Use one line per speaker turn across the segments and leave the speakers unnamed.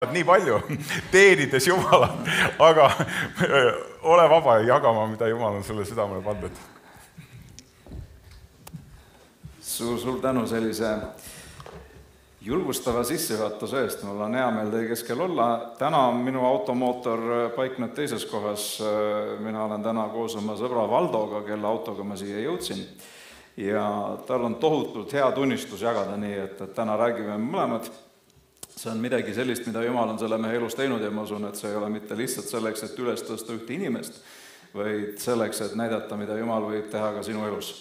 nii palju teenides Jumalat, aga ole vaba jagama, mida Jumal on sulle südamele pandud.
Suur tänu sellise julgustava sissejuhatuse eest. Mul on hea meel teie keskel olla. Täna minu automootor paikneb teises kohas. Mina olen täna koos oma sõbra Valdoga, kelle autoga ma siia jõudsin. Ja tal on tohutult hea tunnistus jagada nii, et täna räägime mõlemad. See on midagi sellist, mida Jumal on selle mehe elus teinud ja ma usun, et see ei ole mitte lihtsalt selleks, et üles tõsta ühte inimest, vaid selleks, et näidata, mida Jumal võib teha ka sinu elus.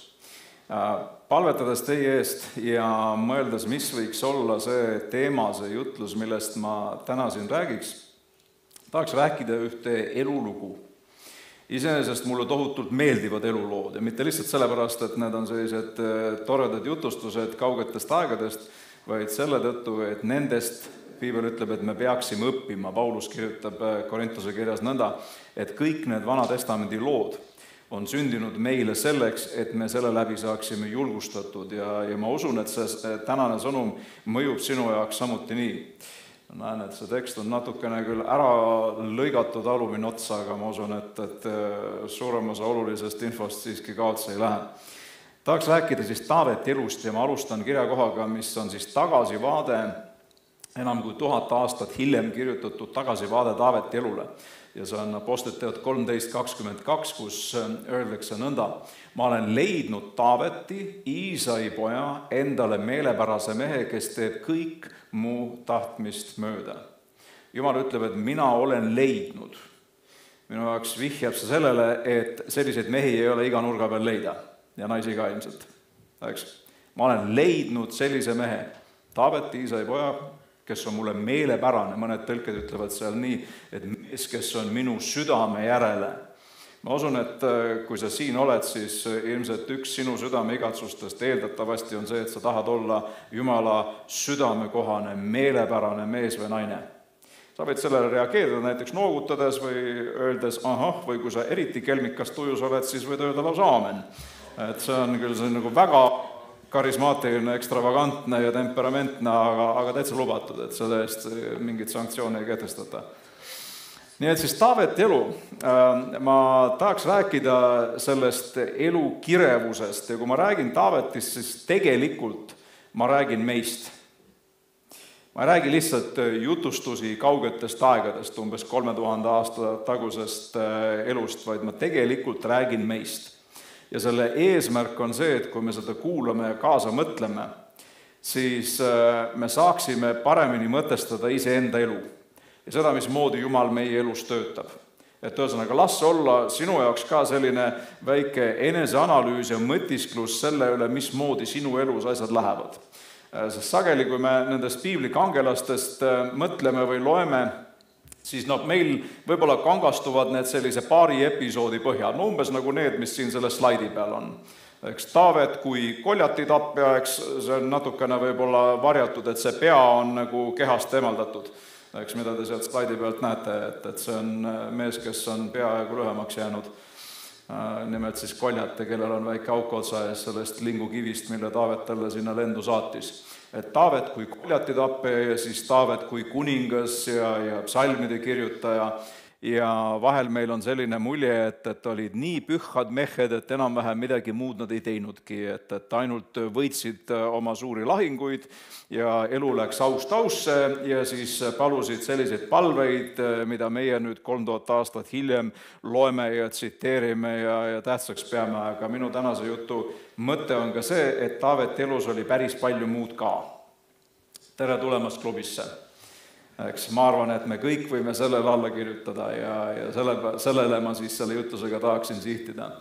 Palvetades teie eest ja mõeldes, mis võiks olla see teema, see jutlus, millest ma täna siin räägiks, tahaks rääkida ühte elulugu. Iseenesest mulle tohutult meeldivad elulood ja mitte lihtsalt sellepärast, et need on sellised toredad jutustused kaugetest aegadest, vaid selle tõttu, et nendest Piibel ütleb, et me peaksime õppima. Paulus kirjutab Korintuse kirjas nõnda, et kõik need Vana Testamendi lood on sündinud meile selleks, et me selle läbi saaksime julgustatud ja ma usun, et see tänane sõnum mõjub sinu jaoks samuti nii. Näen, et see tekst on natukene küll ära lõigatud alumine otsa, aga ma usun, et suurem osa olulisest infost siiski kaotsi ei lähe. Tahaks rääkida siis Taaveti elust ja ma alustan kirjakohaga, mis on siis tagasivaade, enam kui 1000 aastat hiljem kirjutatud tagasivaade Taaveti elule. Ja see on Apostliteod 13:22, kus öeldakse nõnda: ma olen leidnud Taaveti, Iisai poja, endale meelepärase mehe, kes teeb kõik mu tahtmist mööda. Jumal ütleb, et mina olen leidnud. Minu jaoks vihjab see sellele, et selliseid mehi ei ole iga nurga peal leida. Ja naisi ka ilmselt. Ma olen leidnud sellise mehe, Taaveti, Iisai poja, kes on mulle meelepärane. Mõned tõlked ütlevad seal nii, et mees, kes on minu südame järele. Ma usun, et kui sa siin oled, siis ilmselt üks sinu südame igatsustest eeldatavasti on see, et sa tahad olla Jumala südamekohane, meelepärane mees või naine. Sa võid sellele reageerida näiteks noogutades või öeldes ahah, või kui sa eriti kelmikas tujus oled, siis võid öelda lausa aamen. Et see on küll see nagu väga karismaatiline, ekstravagantne ja temperamentne, aga täitsa lubatud, et selle eest mingit sanktsioone ei kehtestata. Nii et siis Taaveti elu. Ma tahaks rääkida sellest elu kirevusest ja kui ma räägin Taavetist, siis tegelikult ma räägin meist. Ma ei räägi lihtsalt jutustusi kaugetest aegadest, umbes 3000 aasta tagusest elust, vaid ma tegelikult räägin meist. Ja selle eesmärk on see, et kui me seda kuulame ja kaasa mõtleme, siis me saaksime paremini mõtestada iseenda elu ja seda, mismoodi Jumal meie elus töötab. Et ühesõnaga, las olla sinu jaoks ka selline väike eneseanalüüs ja mõtisklus selle üle, mismoodi sinu elus asjad lähevad. Sest sageli, kui me nendest piibli kangelastest mõtleme või loeme, siis meil võib-olla kangastuvad need sellise paari episoodi põhjal, umbes nagu need, mis siin selle slaidi peal on. Taavet kui Koljati tapja, see on natukene võib-olla varjatud, et see pea on nagu kehast emaldatud, mida te sealt slaidi pealt näete, et see on mees, kes on peaaegu lühemaks jäänud. Nimelt siis Koljat, kellel on väike auk otsa ees sellest lingukivist, mille Taavet talle sinna lendu saatis. Et Taavet kui Koljati tapja ja siis Taavet kui kuningas ja psalmide kirjutaja ja vahel meil on selline mulje, et olid nii pühad mehed, et enam-vähem midagi muud nad ei teinudki, et ainult võitsid oma suuri lahinguid ja elu läks aust ausse ja siis palusid selliseid palveid, mida meie nüüd 3000 aastat hiljem loeme ja tsiteerime ja tähtsaks peame, aga minu tänase jutu mõte on ka see, et Taaveti elus oli päris palju muud ka. Tere tulemast klubisse. Ma arvan, et me kõik võime sellele alla kirjutada ja sellele ma siis selle jutusega tahaksin sihtida.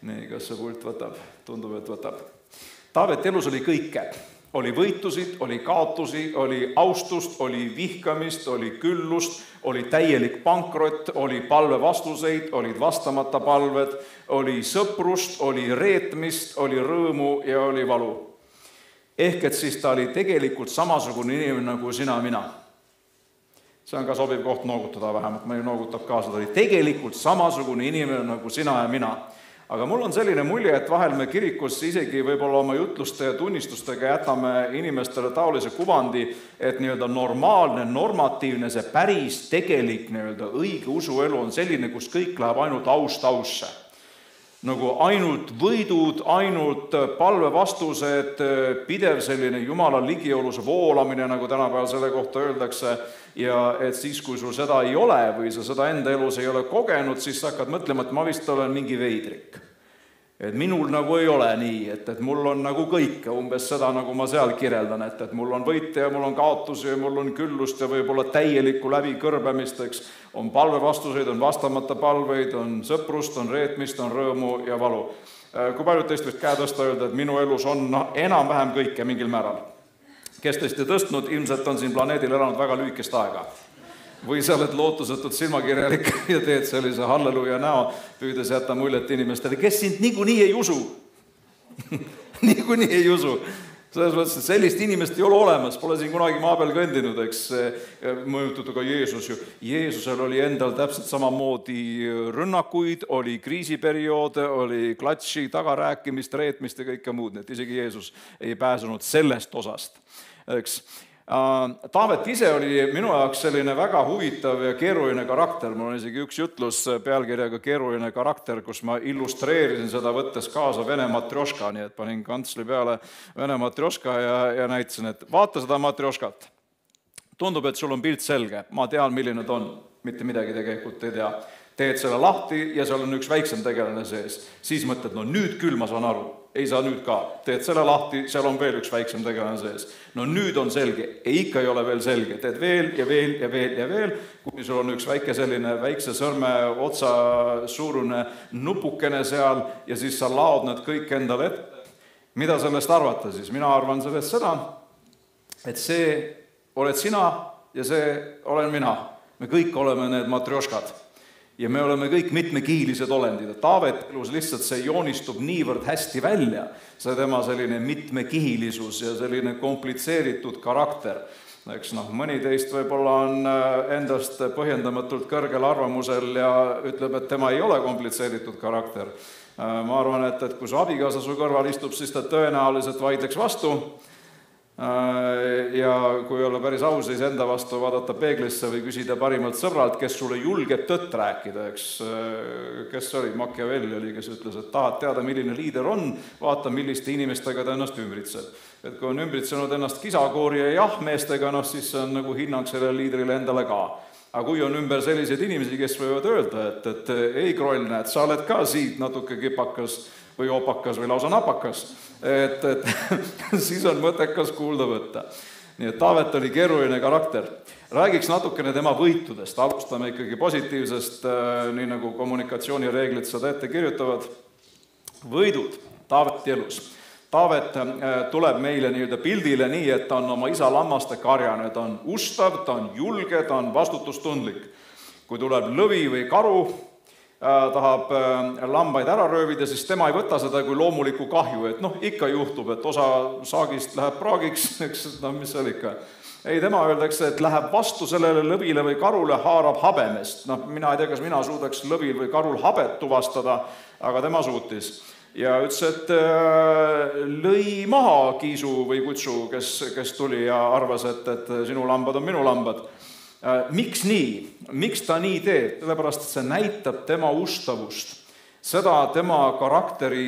Nii, kas see pult võtab? Tundub, et võtab. Taaveti elus oli kõike. Oli võitusid, oli kaotusi, oli austust, oli vihkamist, oli küllust, oli täielik pankrot, oli palvevastuseid, olid vastamata palved, oli sõprust, oli reetmist, oli rõõmu ja oli valu. Ehk et siis ta oli tegelikult samasugune inimene nagu sina ja mina. See on ka sobiv koht noogutada vähemalt, ma ju noogutab kaasa, ta oli tegelikult samasugune inimene nagu sina ja mina. Aga mul on selline mulje, et vahel me kirikus isegi võib-olla oma jutluste ja tunnistustega jätame inimestele taolise kuvandi, et nii-öelda normaalne, normatiivne, see päris tegelik nii-öelda õige usuelu on selline, kus kõik läheb ainult aust ausse. Nagu ainult võidud, ainult palvevastused, pidev selline Jumala ligiolus voolamine, nagu tänapäeval selle kohta öeldakse, ja et siis, kui sul seda ei ole või sa seda enda elus ei ole kogenud, siis sa hakkad mõtlema, et ma vist olen mingi veidrik. Et minul nagu ei ole nii, et mul on nagu kõike, umbes seda, nagu ma seal kirjeldan, et mul on võite ja mul on kaotusi ja mul on küllust ja võib-olla täielikku läbikõrbemist, eks, on palvevastuseid, on vastamata palveid, on sõprust, on reetmist, on rõõmu ja valu. Kui paljud teist võiks käe tõsta öelda, et minu elus on enam-vähem kõike mingil määral. Kes teist ei tõstnud, ilmselt on siin planeedil elanud väga lühikest aega. Või sa oled lootusetult silmakirjalik ja teed sellise halleluja näo, püüdes jätta muljet inimestele, kes sind niikuinii ei usu. Niikuinii ei usu. Selles mõttes, et sellist inimest ei ole olemas, pole siin kunagi maa peal kõndinud, eks mõjutud ka Jeesus ju. Jeesusel oli endal täpselt samamoodi rünnakuid, oli kriisiperioode, oli klatši, tagarääkimist, reetmist ja kõike muud, et isegi Jeesus ei pääsenud sellest osast, eks. Taavet ise oli minu jaoks selline väga huvitav ja keeruline karakter. Mul on isegi üks jutlus pealkirjaga keeruline karakter, kus ma illustreerisin seda võttes kaasa Vene matrjoška, nii et panin kantsli peale Vene matrjoška ja näitasin, et vaata seda matrjoškat. Tundub, et sul on pilt selge. Ma tean, milline ta on. Mitte midagi tegelikult ei tea. Teed selle lahti ja seal on üks väiksem tegelane sees. Siis mõtled, no nüüd küll ma saan aru. Ei saa nüüd ka. Teed selle lahti, seal on veel üks väiksem tegelane sees. No nüüd on selge. Ikka ei ole veel selge. Teed veel ja veel ja veel ja veel, kuni sul on üks väike selline väikse sõrme otsa suurune nupukene seal ja siis sa laod need kõik endale ette. Mida sellest arvata siis? Mina arvan sellest seda, et see oled sina ja see olen mina. Me kõik oleme need matrjoškad. Ja me oleme kõik mitmekihilised olendid. Taavet elus lihtsalt see joonistub niivõrd hästi välja, see tema selline mitmekihilisus ja selline komplitseeritud karakter. Eks mõni teist võib-olla on endast põhjendamatult kõrgel arvamusel ja ütleb, et tema ei ole komplitseeritud karakter. Ma arvan, et kui su abikaasa su kõrval istub, siis ta tõenäoliselt vaidleks vastu. Ja kui olla päris aus, siis enda vastu vaadata peeglisse või küsida parimalt sõbralt, kes sulle julgeb tõtt rääkida, eks, kes oli, Machiavelli oli, kes ütles, et tahad teada, milline liider on, vaata, milliste inimestega ta ennast ümbritseb. Et kui on ümbritsenud ennast kisakoori ja jahmeestega, siis on nagu hinnang sellele liidrile endale ka. Aga kui on ümber selliseid inimesi, kes võivad öelda, et ei kroll, näed, sa oled ka siit natuke kipakas või opakas või lausa napakas, et siis on mõttekas kuulda võtta. Nii et Taavet oli keeruline karakter. Räägiks natukene tema võitudest. Alustame ikkagi positiivsest, nii nagu kommunikatsioonireeglid seda ette kirjutavad. Võidud Taaveti elus. Taavet tuleb meile nii-öelda pildile nii, et ta on oma isa lammaste karjane, ta on ustav, ta on julge, ta on vastutustundlik. Kui tuleb lõvi või karu, tahab lambaid ära röövida, siis tema ei võta seda kui loomulikku kahju, et ikka juhtub, et osa saagist läheb praagiks, eks, mis seal ikka. Ei, tema öeldakse, et läheb vastu sellele lõvile või karule, haarab habemest. Mina ei tea, kas mina suudaks lõvil või karul habet tuvastada, aga tema suutis. Ja ütles, et lõi maha kiisu või kutsu, kes tuli ja arvas, et sinu lambad on minu lambad. Miks nii? Miks ta nii teeb? Sellepärast, et see näitab tema ustavust. Seda tema karakteri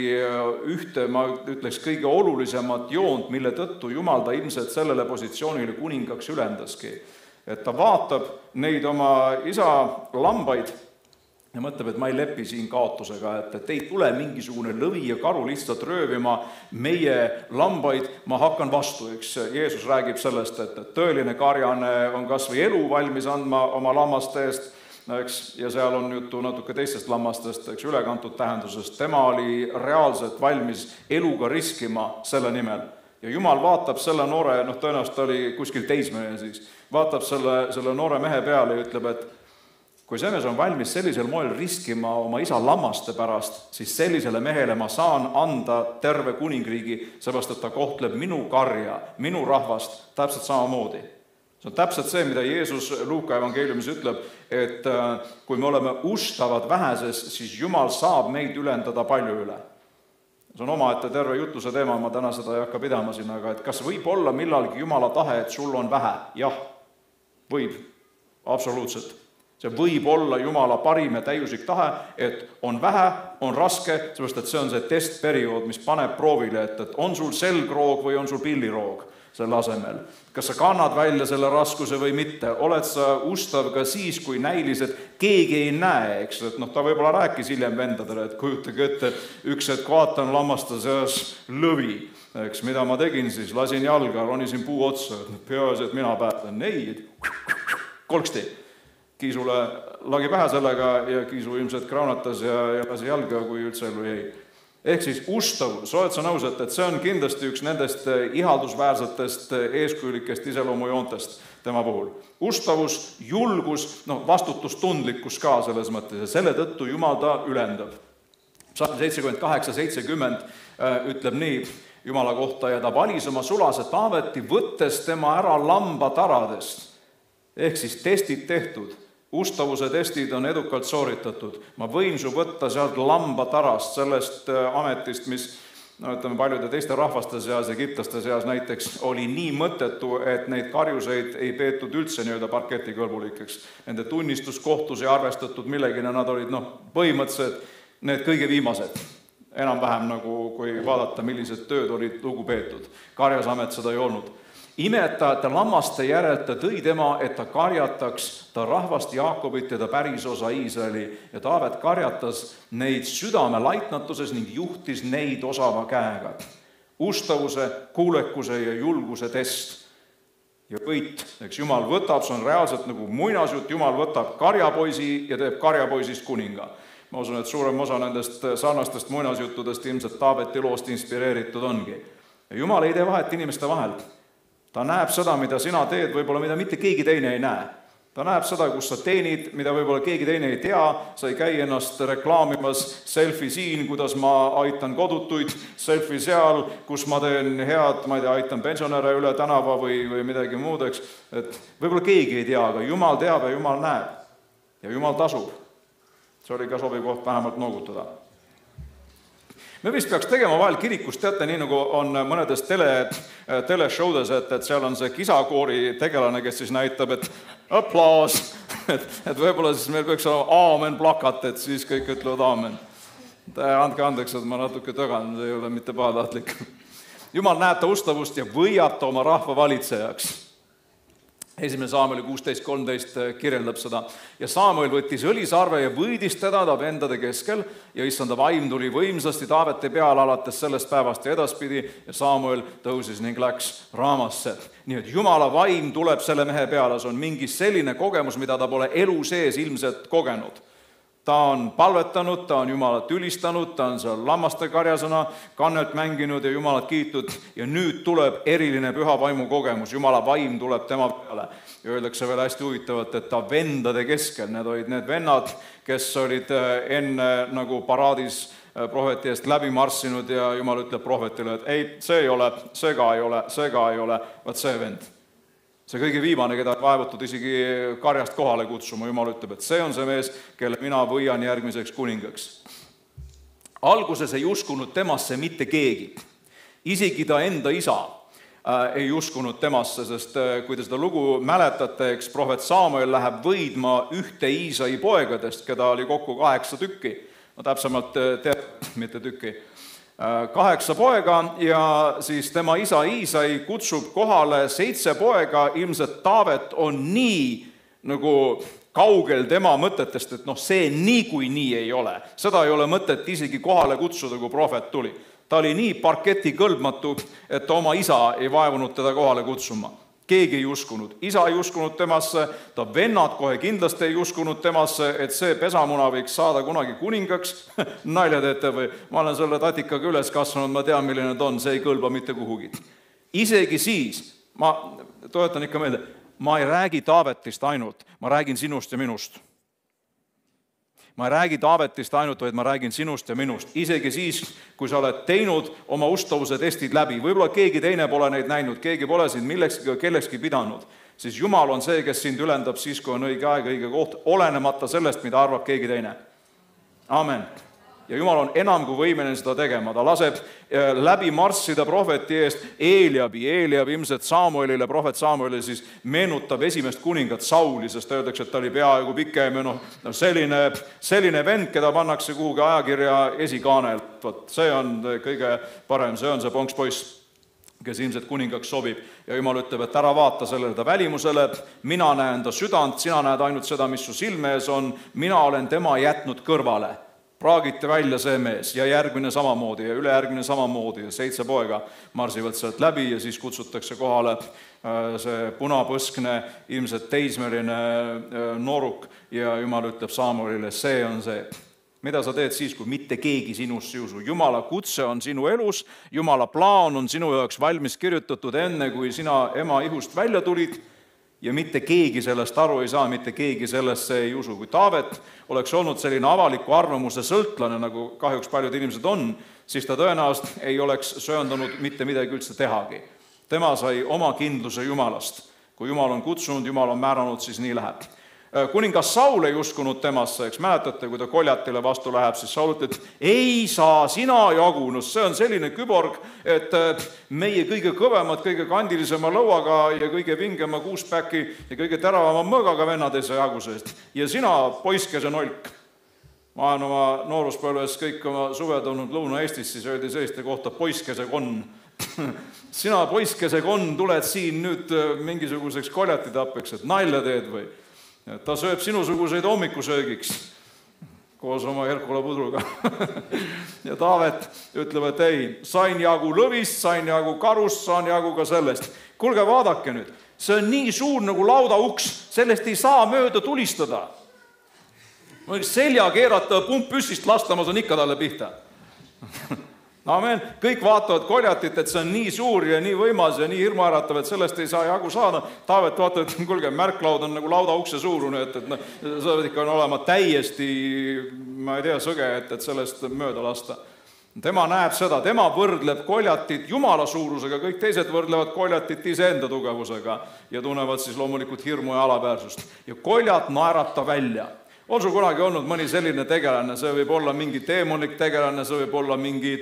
ühte, ma ütleks, kõige olulisemat joont, mille tõttu Jumal ta ilmselt sellele positsioonile kuningaks ülendaski. Et ta vaatab neid oma isa lambaid ja mõtleb, et ma ei lepi siin kaotusega, et ei tule mingisugune lõvi ja karu lihtsalt röövima meie lambaid, ma hakkan vastu, eks Jeesus räägib sellest, et tõeline karjane on kas või elu valmis andma oma lammaste eest, eks, ja seal on juttu natuke teistest lammastest, eks, ülekantud tähendusest, tema oli reaalselt valmis eluga riskima selle nimel. Ja Jumal vaatab selle noore, tõenäoliselt oli kuskil teismeline siis, vaatab selle noore mehe peale ja ütleb, et kui see mees on valmis sellisel moel riskima oma isa lammaste pärast, siis sellisele mehele ma saan anda terve kuningriigi, seepärast, et ta kohtleb minu karja, minu rahvast täpselt samamoodi. See on täpselt see, mida Jeesus Luuka evangeeliumis ütleb, et kui me oleme ustavad väheses, siis Jumal saab meid ülendada palju üle. See on omaette terve jutluse teema, ma täna seda ei hakka pidama siin, aga et kas võib olla millalgi Jumala tahe, et sul on vähe? Jah, võib, absoluutselt. See võib olla Jumala parim ja täiuslik tahe, et on vähe, on raske, sellepärast et see on see testperiood, mis paneb proovile, et on sul selgroog või on sul pilliroog selle asemel. Kas sa kannad välja selle raskuse või mitte? Oled sa ustav ka siis, kui näilised keegi ei näe, eks? Et ta võib-olla rääkis hiljem vendadele, et kujutage ette, üks hetk vaatan lammaste seas lõvi, eks, mida ma tegin siis, lasin jalga, ronisin puu otsa, peaasi, et mina päätan, ei, kolksti. Kiisule lagi pähe sellega ja Kiisu ilmselt kraunatas ja lasi jalga, kui üldse elu jäi. Ehk siis ustavus, oled sa nõus, et see on kindlasti üks nendest ihaldusväärsetest eeskujulikest iseloomujoontest tema puhul. Ustavus, julgus, vastutustundlikkus ka selles mõttes ja selle tõttu Jumal ta ülendab. Psalm 78-70 ütleb nii Jumala kohta ja ta valis oma sulase Taaveti, võttes tema ära lambataradest. Ehk siis testid tehtud. Ustavuse testid on edukalt sooritatud. Ma võin su võtta sealt lambatarast, sellest ametist, mis paljude teiste rahvaste seas, egiptlaste seas näiteks, oli nii mõttetu, et neid karjuseid ei peetud üldse parketikõlbulikeks. Nende tunnistus kohtus ei arvestatud millegina, nad olid põhimõtteliselt need kõige viimased. Enam-vähem kui vaadata, millised tööd olid lugu peetud. Karjasamet seda ei olnud. Imetajate lammaste järel ta tõi tema, et ta karjataks ta rahvast Jaakobit ja ta päris osa Iisraeli ja Taavet karjatas neid südame laitnatuses ning juhtis neid osava käega. Ustavuse, kuulekuse ja julguse test. Ja võit, eks Jumal võtab, see on reaalselt nagu muinasjutt, Jumal võtab karjapoisi ja teeb karjapoisist kuninga. Ma usun, et suurem osa nendest sarnastest muinasjuttudest ilmselt Taaveti loost inspireeritud ongi. Ja Jumal ei tee vahet inimeste vahel. Ta näeb seda, mida sina teed, võib-olla mida mitte keegi teine ei näe. Ta näeb seda, kus sa teenid, mida võib-olla keegi teine ei tea, sa ei käi ennast reklaamimas, selfie siin, kuidas ma aitan kodutuid, selfie seal, kus ma teen head, ma ei tea, aitan pensionäre üle tänava või midagi muud, eks. Et võib-olla keegi ei tea, aga Jumal teab ja Jumal näeb ja Jumal tasub. See oli ka sobiv koht vähemalt noogutada. Me vist peaks tegema vahel kirikus, teate, nii nagu on mõnedes teleshowdes, et seal on see kisakoori tegelane, kes siis näitab, et aplaus, et võib-olla siis meil peaks olla aamen plakat, et siis kõik ütlevad aamen. Andke andeks, et ma natuke tögan, see ei ole mitte pahatahtlik. Jumal näeb ta ustavust ja võiab ta oma rahva valitsejaks. 1. Saamueli 16.13 kirjeldab seda. Ja Saamuel võttis õlisarve ja võidis teda ta vendade keskel ja issanda vaim tuli võimsasti Taaveti peale alates sellest päevast ja edaspidi ja Saamuel tõusis ning läks Raamasse. Nii et Jumala vaim tuleb selle mehe peale, see on mingi selline kogemus, mida ta pole elu sees ilmselt kogenud. Ta on palvetanud, ta on Jumalat ülistanud, ta on seal lammaste karjasõna kannelt mänginud ja Jumalat kiitud ja nüüd tuleb eriline püha vaimu kogemus, Jumala vaim tuleb tema peale. Ja öeldakse veel hästi huvitavalt, et ta vendade keskel, need olid need vennad, kes olid enne nagu paraadis prohveti eest läbi marssinud ja Jumal ütleb prohvetile, et ei, see ei ole, see ka ei ole, see ka ei ole, vaat see vend. See kõige viimane, keda vaevutud isegi karjast kohale kutsuma, Jumal ütleb, et see on see mees, kelle mina võian järgmiseks kuningaks. Alguses ei uskunud temasse mitte keegi. Isegi ta enda isa ei uskunud temasse, sest kui te seda lugu mäletate, eks prohvet Saamuel läheb võidma ühte Iisai poegadest, keda oli kokku 8 tükki. No täpsemalt mitte tükki. 8 poega ja siis tema isa Iisai kutsub kohale 7 poega, ilmselt Taavet on nii nagu kaugel tema mõtetest, et see niikuinii ei ole. Seda ei ole mõtet isegi kohale kutsuda, kui prohvet tuli. Ta oli nii parketi kõlbmatu, et oma isa ei vaevunud teda kohale kutsuma. Keegi ei uskunud. Isa ei uskunud temasse, ta vennad kohe kindlasti ei uskunud temasse, et see pesamuna võiks saada kunagi kuningaks. Nalja teete või? Ma olen selle tatikaga üles kasvanud, ma tean, milline ta on, see ei kõlba mitte kuhugi. Isegi siis, ma toetan ikka meelde, ma ei räägi Taavetist ainult, ma räägin sinust ja minust. Ma ei räägi Taavetist ainult, vaid ma räägin sinust ja minust. Isegi siis, kui sa oled teinud oma ustavuse testid läbi, võib-olla keegi teine pole neid näinud, keegi pole sind millekski pidanud, siis Jumal on see, kes sind ülendab siis, kui on õige aeg, õige koht, olenemata sellest, mida arvab keegi teine. Amen. Ja Jumal on enam kui võimeline seda tegema, ta laseb läbi marssida prohveti eest Eeliabi ilmselt Samuelile, prohvet Samuelile siis meenutab esimest kuningat Sauli, sest öeldakse, et ta oli peaaegu pikem ja selline vend, keda pannakse kuhugi ajakirja esikaanel. Vot, see on kõige parem, see on see ponkspoiss, kes ilmselt kuningaks sobib. Ja Jumal ütleb, et ära vaata sellele ta välimusele, mina näen ta südant, sina näed ainult seda, mis su silme ees on, mina olen tema jätnud kõrvale. Praagiti välja see mees ja järgmine samamoodi ja ülejärgmine samamoodi ja 7 poega marsivad sealt läbi ja siis kutsutakse kohale see punapõskne, ilmselt teismeline nooruk ja Jumal ütleb Samuelile, see on see. Mida sa teed siis, kui mitte keegi sinusse ei usu? Jumala kutse on sinu elus, Jumala plaan on sinu jaoks valmis kirjutatud enne, kui sina ema ihust välja tulid, ja mitte keegi sellest aru ei saa, mitte keegi sellesse ei usu. Kui Taavet oleks olnud selline avaliku arvamuse sõltlane, nagu kahjuks paljud inimesed on, siis ta tõenäoliselt ei oleks söandanud mitte midagi üldse tehagi. Tema sai oma kindluse Jumalast. Kui Jumal on kutsunud, Jumal on määranud, siis nii läheb. Kuningas Saul ei uskunud temasse, eks mäletate, kui ta Koljatile vastu läheb, siis Saul ütleb, ei saa sina jagunus, see on selline küborg, et meie kõige kõvemad, kõige kandilisema lõuaga ja kõige vingema kuuspäki ja kõige teravama mõõgaga vennad ei saa jagu seest. Ja sina, poiskese nolk. Ma olen oma nooruspõlves kõik oma suved olnud Lõuna-Eestis, siis öeldi selliste kohta poiskese konn. Sina, poiskese konn, tuled siin nüüd mingisuguseks koljatitappeks, et nalja teed või? Ta sööb sinusuguseid hommikusöögiks koos oma Herkula pudruga. Ja Taavet ütleb, et ei, sain jagu lõvist, sain jagu karust, saan jagu ka sellest. Kuulge, vaadake nüüd, see on nii suur nagu laudauks, sellest ei saa mööda tulistada. Selja keerata pump püssist lastamas on ikka talle pihta. Amen. Kõik vaatavad Koljatit, et see on nii suur ja nii võimas ja nii hirmuäratav, et sellest ei saa jagu saada. Taavet vaatab, et kuulge, märklaud on nagu laudaukse suurune, et sa pead ikka olema täiesti, ma ei tea, sõge, et sellest mööda lasta. Tema näeb seda, tema võrdleb Koljatit Jumala suurusega, kõik teised võrdlevad Koljatit iseenda tugevusega ja tunnevad siis loomulikult hirmu ja alaväärsust. Ja Koljat naerata välja. On sul kunagi olnud mõni selline tegelane, see võib olla mingi teemonik tegelane, see võib olla mingi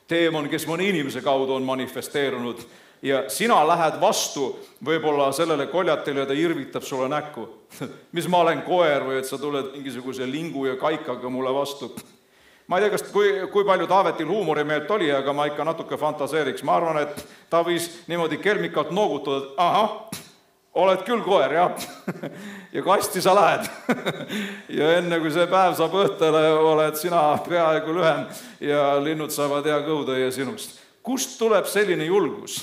teemon, kes mõne inimese kaudu on manifesteerunud ja sina lähed vastu võib-olla sellele Koljatile ja ta irvitab sulle näkku. Mis ma olen koer või et sa tuled mingisuguse lingu ja kaikaga mulle vastu. Ma ei tea, kas kui palju Taavetil huumorimeelt oli, aga ma ikka natuke fantaseeriks. Ma arvan, et ta võis niimoodi kelmikalt noogutada, et ahah, oled küll koer, jah, ja kasti sa lähed. Ja enne kui see päev saab õhtele, oled sina peaaegu lühem ja linnud saavad hea kõhutäie sinust. Kust tuleb selline julgus?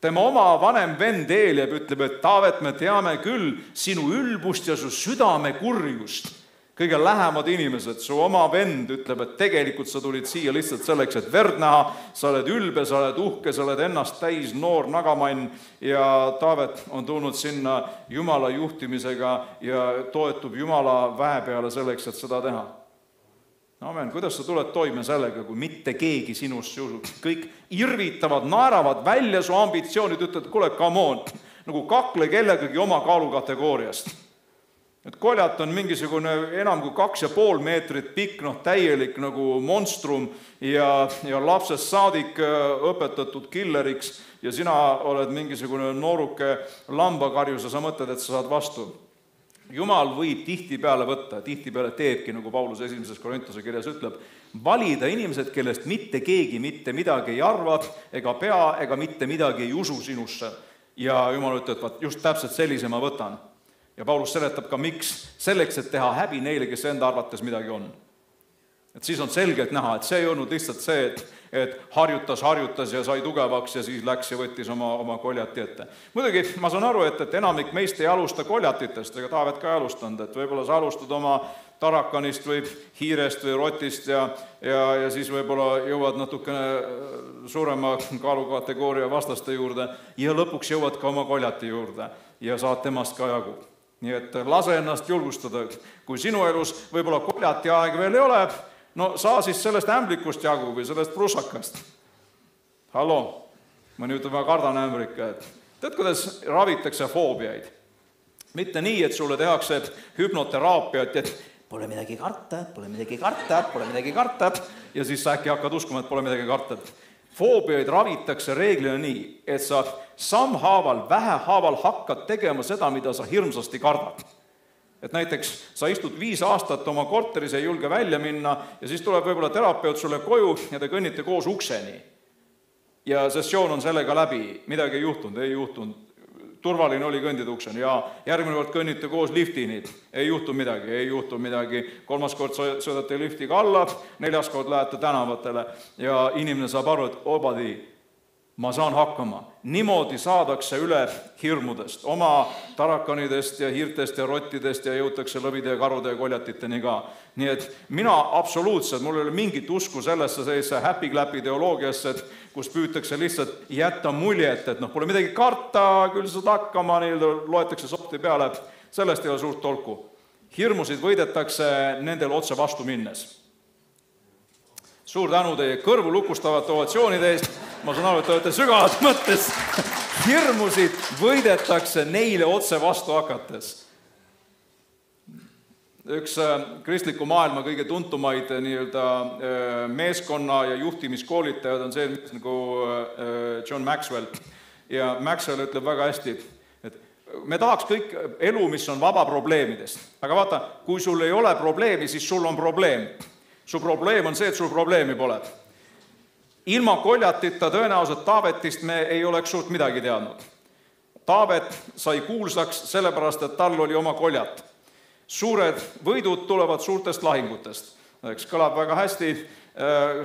Tema oma vanem vend Eeliab ütleb, et Taavet, me teame küll sinu ülbust ja su südame kurjust. Kõige lähemad inimesed, su oma vend ütleb, et tegelikult sa tulid siia lihtsalt selleks, et verd näha, sa oled ülbe, sa oled uhke, sa oled ennast täis, noor nagamann ja Taavet on tulnud sinna Jumala juhtimisega ja toetub Jumala väe peale selleks, et seda teha. Amen, kuidas sa tuled toime sellega, kui mitte keegi sinust usub? Kõik irvitavad, naeravad välja su ambitsioonid, ütled, kuule, come on, nagu kakle kellegagi oma kaalukategooriast. Et Koljat on mingisugune enam kui 2,5 meetrit pikk, täielik nagu monstrum ja lapsest saadik õpetatud killeriks ja sina oled mingisugune nooruke lambakarjus ja sa mõtled, et sa saad vastu. Jumal võib tihtipeale võtta, tihtipeale teebki, nagu Paulus 1. Korintuse kirjas ütleb, valida inimesed, kellest mitte keegi mitte midagi ei arva ega pea ega mitte midagi ei usu sinusse. Ja Jumal ütleb, et just täpselt sellise ma võtan. Ja Paulus seletab ka, miks, selleks, et teha häbi neile, kes enda arvates midagi on. Et siis on selgelt näha, et see ei olnud lihtsalt see, et harjutas ja sai tugevaks ja siis läks ja võttis oma koljati ette. Muidugi ma saan aru, et enamik meist ei alusta koljatitest, ega Taavet ka ei alustanud, et võib-olla sa alustad oma tarakanist või hiirest või rotist ja siis võib-olla jõuad natukene suurema kaalukategooria vastaste juurde ja lõpuks jõuad ka oma koljati juurde ja saad temast ka jagu. Nii et lase ennast julgustada, kui sinu elus võib-olla koljati aeg veel ei ole, no saa siis sellest ämblikust jagu või sellest prussakast. Hallo, mõni ütleb, ma kardan ämbrika, et Tead, kuidas ravitakse foobiaid? Mitte nii, et sulle tehakse hüpnoteraapiat, et pole midagi karta, pole midagi karta, pole midagi karta, ja siis sa äkki hakkad uskuma, et pole midagi karta. Foobiaid ravitakse reeglina nii, et sa sammhaaval, vähehaaval hakkad tegema seda, mida sa hirmsasti kardad. Et näiteks sa istud 5 aastat oma korteris, ei julge välja minna ja siis tuleb võib-olla terapeut sulle koju ja te kõnnite koos ukseni. Ja sessioon on sellega läbi, midagi ei juhtunud, turvaline oli kõndida ukseni ja järgmine kord kõnnite koos liftini, ei juhtu midagi, 3. kord sõidate liftiga alla, 4. kord lähete tänavatele ja inimene saab aru, et obadi, ma saan hakkama. Niimoodi saadakse üle hirmudest, oma tarakanidest ja hiirtest ja rottidest ja jõutakse lõvide ja karude ja koljatiteni ka. Nii et mina absoluutselt, mul ei ole mingit usku sellesse happy-clap ideoloogiasse, kus püütakse lihtsalt jätta muljet, et pole midagi karta, küll saad hakkama, loetakse sopti peale, sellest ei ole suurt tolku. Hirmusid võidetakse nendel otse vastu minnes. Suur tänu teie kõrvu lukustavate ovatsioonide eest. Ma saan aru, et te olete sügavalt mõttes. Hirmusid võidetakse neile otse vastu hakates. Üks kristliku maailma kõige tuntumaid meeskonna ja juhtimiskoolitajad on see nagu John Maxwell. Ja Maxwell ütleb väga hästi, et me tahaks kõik elu, mis on vaba probleemidest. Aga vaata, kui sul ei ole probleemi, siis sul on probleem. Su probleem on see, et sul probleemi pole. Ilma koljatita tõenäoliselt Taavetist me ei oleks suurt midagi teadnud. Taavet sai kuulsaks sellepärast, et tal oli oma koljat. Suured võidud tulevad suurtest lahingutest. Kõlab väga hästi,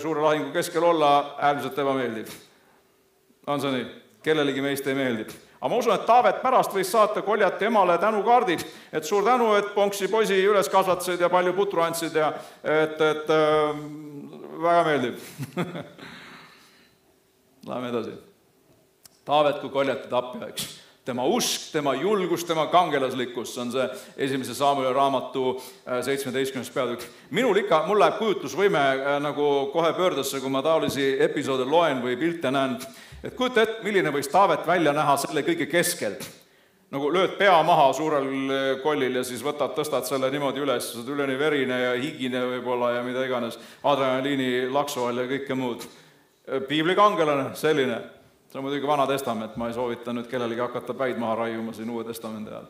suure lahingu keskel olla äärmiselt ebameeldiv. On see nii? Kellelegi meist ei meeldib. Aga ma usun, et Taavet pärast võis saata koljati emale tänukaardid, et suur tänu, et ponksi poisi üles kasvatasid ja palju putru andsid ja et väga meeldib. Läheme edasi. Taavet kui koljati tapja, eks. Tema usk, tema julgus, tema kangelaslikkus, see on see 1. Samueli raamatu 17. peatükk. Mul läheb kujutlusvõime nagu kohe pöördesse, kui ma taolisi episoode loen või pilte näen, et kujuta ette, milline võis Taavet välja näha selle kõige keskel. Nagu lööd pea maha suurel kollil ja siis tõstad selle niimoodi üles, saad üleni verine ja higine võib-olla ja mida iganes, adrenaliini laksu all ja kõike muud. Piiblikangelane, selline. See on muidugi Vana Testament, ma ei soovita nüüd kellelegi hakata päid maha raiuma siin Uue Testamendi ajal.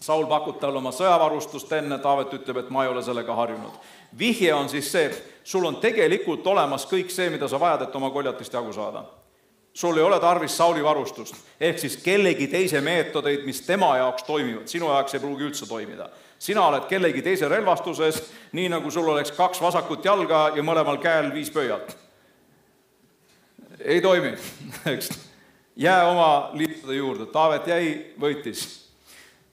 Saul pakub tal oma sõjavarustust enne, Taavet ütleb, et ma ei ole sellega harjunud. Vihje on siis see, sul on tegelikult olemas kõik see, mida sa vajad, et oma koljatist jagu saada. Sul ei ole tarvis Sauli varustust, ehk siis kellegi teise meetodeid, mis tema jaoks toimivad. Sinu jaoks ei pruugi üldse toimida. Sina oled kellegi teise relvastuses, nii nagu sul oleks 2 vasakut jalga ja mõlemal käel 5 pöialt. Ei toimi, eks. Jää oma liitude juurde. Taavet jäi, võitis.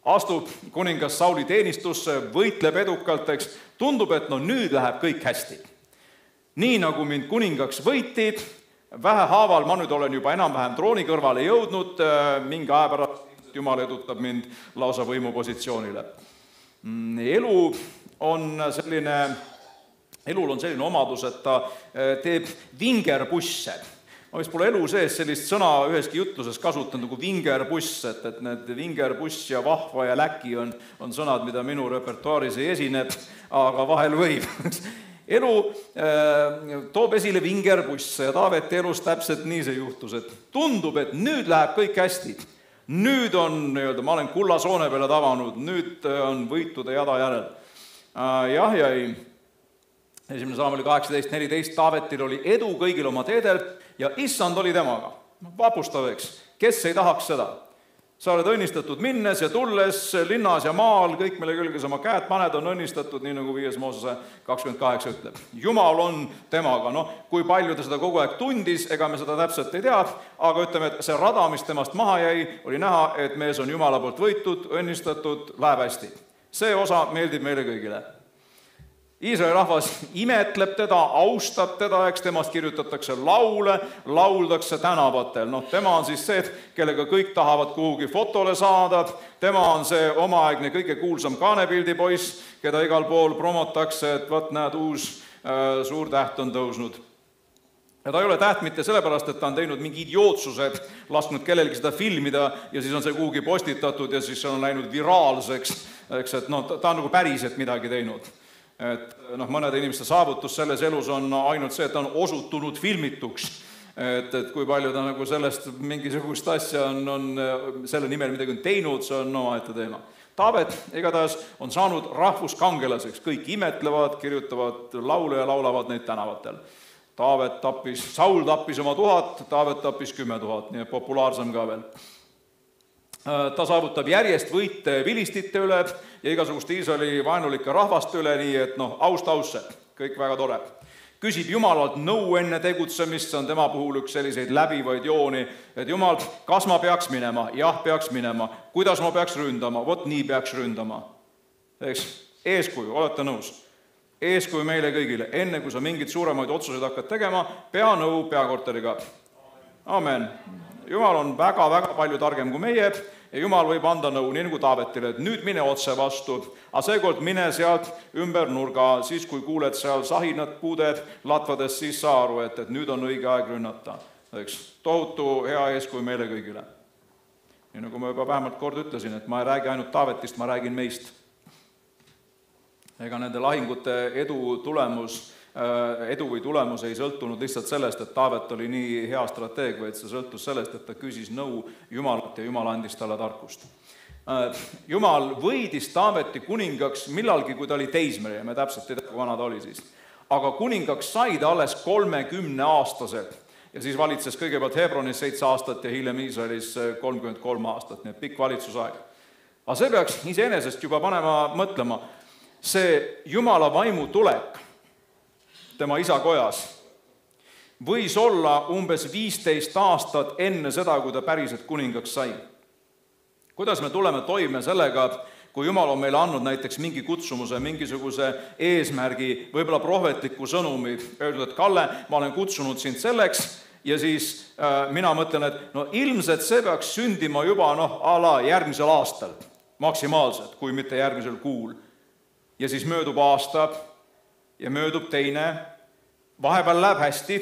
Astub kuningas Sauli teenistusse, võitleb edukalt, eks. Tundub, et nüüd läheb kõik hästi. Nii nagu mind kuningaks võitid, vähehaaval ma nüüd olen juba enam-vähem trooni kõrvale jõudnud, mingi aja pärast Jumal edutab mind lausa võimupositsioonile. Elul on selline omadus, et ta teeb vingerbusse. Ma vist pole elu sees sellist sõna üheski jutluses kasutanud nagu vingerbuss, et need vingerbuss ja vahva ja läki on sõnad, mida minu repertuaaris ei esineb, aga vahel võib. Elu toob esile vingerbusse ja Taaveti elus täpselt nii see juhtus, et tundub, et nüüd läheb kõik hästi. Nüüd on, ma olen kullasoone peale tavanud, nüüd on võitude jada järel. Jah ja ei. 1. Samueli 18.14 Taavetil oli edu kõigil oma teedel ja issand oli temaga. Vapustav, eks. Kes ei tahaks seda? Sa oled õnnistatud minnes ja tulles, linnas ja maal, kõik mille külge sama käed paned on õnnistatud, nii nagu 5. Moosese 28 ütleb. Jumal on temaga. Kui palju ta seda kogu aeg tundis, ega me seda täpselt ei tea, aga ütleme, et see rada, mis temast maha jäi, oli näha, et mees on Jumala poolt võitud, õnnistatud, läheb hästi. See osa meeldib meile kõigile. Iisraeli rahvas imetleb teda, austab teda, eks temast kirjutatakse laule, lauldakse tänavatel. Tema on siis see, kellega kõik tahavad kuhugi fotole saada, tema on see omaaegne kõige kuulsam kaanepildipoiss, keda igal pool promotakse, et näed, uus suur täht on tõusnud. Ja ta ei ole täht mitte sellepärast, et ta on teinud mingi idiootsused, lasknud kellelgi seda filmida ja siis on see kuhugi postitatud ja siis see on läinud viraalseks, eks, et ta on nagu päriselt midagi teinud. Et mõnede inimeste saavutus selles elus on ainult see, et ta on osutunud filmituks. Et kui palju ta nagu sellest mingisugust asja on selle nimel midagi on teinud, see on omaette teema. Taavet igatahes on saanud rahvuskangelaseks, kõik imetlevad, kirjutavad laule ja laulavad neid tänavatel. Saul tappis oma 1000, Taavet tappis 10 000, nii et populaarsem ka veel. Ta saavutab järjest võite vilistite üle ja igasuguste Iisraeli vaenulike rahvaste üle, nii et aust, kõik väga tore. Küsib Jumalalt nõu enne tegutsemist, see on tema puhul üks selliseid läbivaid jooni, et Jumal, kas ma peaks minema? Jah, peaks minema. Kuidas ma peaks ründama? Vot nii peaks ründama. Eks, eeskuju, olete nõus? Eeskuju meile kõigile. Enne kui sa mingid suuremaid otsuseid hakkad tegema, pea nõu peakorteriga. Amen. Jumal on väga-väga palju targem kui meie ja Jumal võib anda nõu, nii nagu Taavetile, et nüüd mine otse vastu, aga seekord mine sealt ümber nurga, siis kui kuuled seal sahinat puude latvades, siis saa aru, et nüüd on õige aeg rünnata. Eks, tohutu hea eeskuju meile kõigile. Ja nagu ma juba vähemalt kord ütlesin, et ma ei räägi ainult Taavetist, ma räägin meist. Ega nende lahingute edu või tulemus ei sõltunud lihtsalt sellest, et Taavet oli nii hea strateeg, vaid see sõltus sellest, et ta küsis nõu Jumalat ja Jumal andis talle tarkust. Jumal võidis Taaveti kuningaks millalgi, kui ta oli teismeline, me täpselt ei tea, kui vana ta oli siis. Aga kuningaks sai ta alles 30-aastaselt ja siis valitses kõigepealt Hebronis 7 aastat ja hiljem Iisraelis 33 aastat, nii et pikk valitsusaeg. Aga see peaks iseenesest juba panema mõtlema, see Jumala vaimu tulek tema isa kojas võis olla umbes 15 aastat enne seda, kui ta päriselt kuningaks sai. Kuidas me tuleme toime sellega, kui Jumal on meile andnud näiteks mingi kutsumuse, mingisuguse eesmärgi, võib-olla prohvetliku sõnumi, öeldud, et Kalle, ma olen kutsunud sind selleks ja siis mina mõtlen, et ilmselt see peaks sündima juba järgmisel aastal, maksimaalselt, kui mitte järgmisel kuul. Ja siis möödub aasta ja möödub teine, vahepeal läheb hästi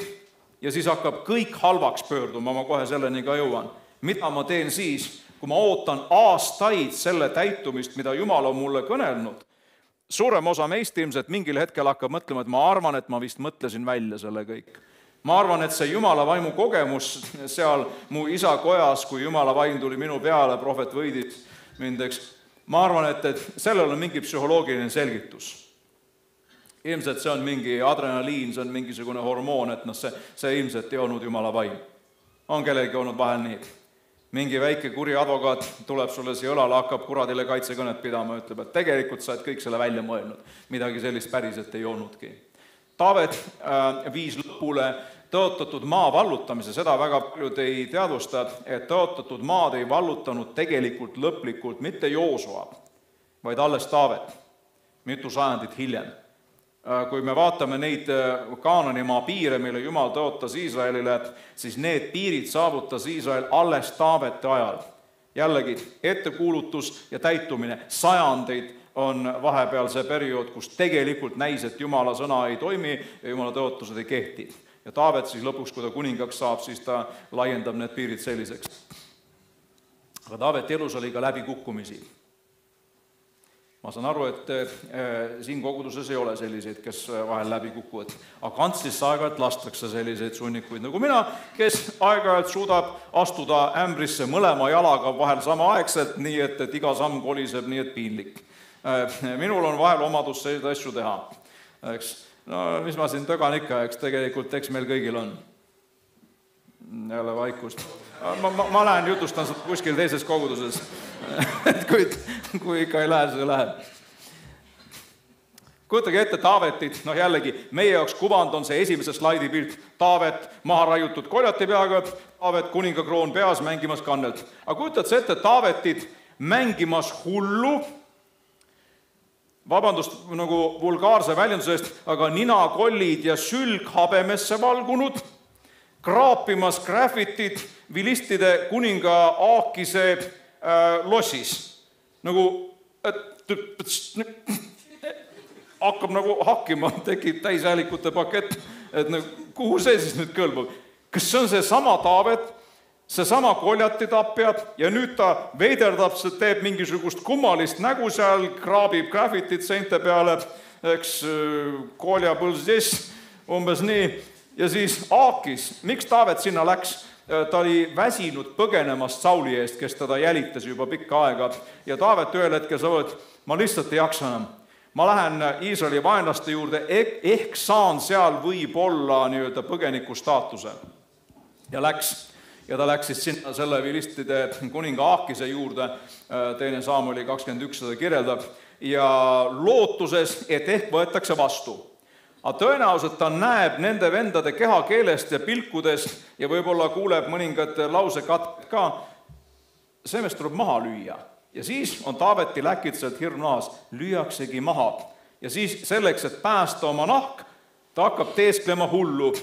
ja siis hakkab kõik halvaks pöörduma, ma kohe selleni ka jõuan. Mida ma teen siis, kui ma ootan aastaid selle täitumist, mida Jumal on mulle kõnelnud? Suurem osa meist ilmselt mingil hetkel hakkab mõtlema, et ma arvan, et ma vist mõtlesin välja selle kõik. Ma arvan, et see Jumala vaimu kogemus seal mu isa kojas, kui Jumala vaim tuli minu peale, prohvet võidis mindeks, ma arvan, et sellel on mingi psühholoogiline selgitus. Ilmselt see on mingi adrenaliin, see on mingisugune hormoon, et see ilmselt ei olnud Jumala vaim. On kellelgi olnud vahel nii. Mingi väike kuri advokaat tuleb sulle siia õlale, hakkab kuradile kaitsekõnet pidama ja ütleb, et tegelikult sa oled kõik selle välja mõelnud. Midagi sellist päriselt ei olnudki. Taavet viis lõpule tõotatud maa vallutamise, seda väga paljud ei teadvusta, et tõotatud maad ei vallutanud tegelikult lõplikult mitte Joosua, vaid alles Taavet, mitu sajandit hiljem. Kui me vaatame neid Kaananimaa piire, mille Jumal tõotas Iisraelile, siis need piirid saavutas Iisrael alles Taavete ajal. Jällegi, ettekuulutus ja täitumine, sajandeid on vahepeal see periood, kus tegelikult näis, et Jumala sõna ei toimi ja Jumala tõotused ei kehti. Ja Taavet siis lõpuks, kui ta kuningaks saab, siis ta laiendab need piirid selliseks. Aga Taaveti elus oli ka läbikukkumisi. Ma saan aru, et siin koguduses ei ole selliseid, kes vahel läbi kukuvad. Aga kantslisse aeg-ajalt lastakse selliseid sunnikuid nagu mina, kes aeg-ajalt suudab astuda ämbrisse mõlema jalaga vahel samaaegselt, nii et iga samm koliseb, nii et piinlik. Minul on vahel omadus selliseid asju teha. Mis ma siin tögan ikka, tegelikult eks meil kõigil on. Jälle vaikust. Ma lähen jutustan kuskil teises koguduses. Kui ikka ei lähe, see läheb. Kujutage ette Taavetit, jällegi, meie jaoks kuvand on see esimese slaidi pilt. Taavet maha raiutud koljati peaga, Taavet kuningakroon peas mängimas kannelt. Aga kujutad see ette Taavetit mängimas hullu, vabandust nagu vulgaarse väljendusest, aga ninakollid ja sülg habemesse valgunud, kraapimas graffitit vilistide kuninga Aakise lossis. Nagu, hakkab nagu hakkima, tekib täishäälikute pakett, et kuhu see siis nüüd kõlbab? Kas see on see sama Taavet, see sama Koljati tapjad ja nüüd ta veiderdab, teeb mingisugust kummalist nägu seal, kraabib graffitit seinte peale, eks Kolja põlsis, umbes nii, ja siis Aakis, miks Taavet sinna läks? Ta oli väsinud põgenemast Sauli eest, kes teda jälitas juba pikka aega ja Taavet ühel hetkel sa võid, ma lihtsalt ei jaksa enam. Ma lähen Iisraeli vaenlaste juurde, ehk saan seal võib-olla nii-öelda põgeniku staatuse. Ja läks. Ja ta läks siis sinna selle vilistide kuninga Aakise juurde, 2. Samueli 21 seda kirjeldab, ja lootuses, et ehk võetakse vastu. Aga tõenäoliselt ta näeb nende vendade kehakeelest ja pilkudest ja võib-olla kuuleb mõningad lausekatted ka, see meest tuleb maha lüüa. Ja siis on Taavetil äkitselt hirm nahas, lüüaksegi maha. Ja siis selleks, et päästa oma nahk, ta hakkab teesklema hullu.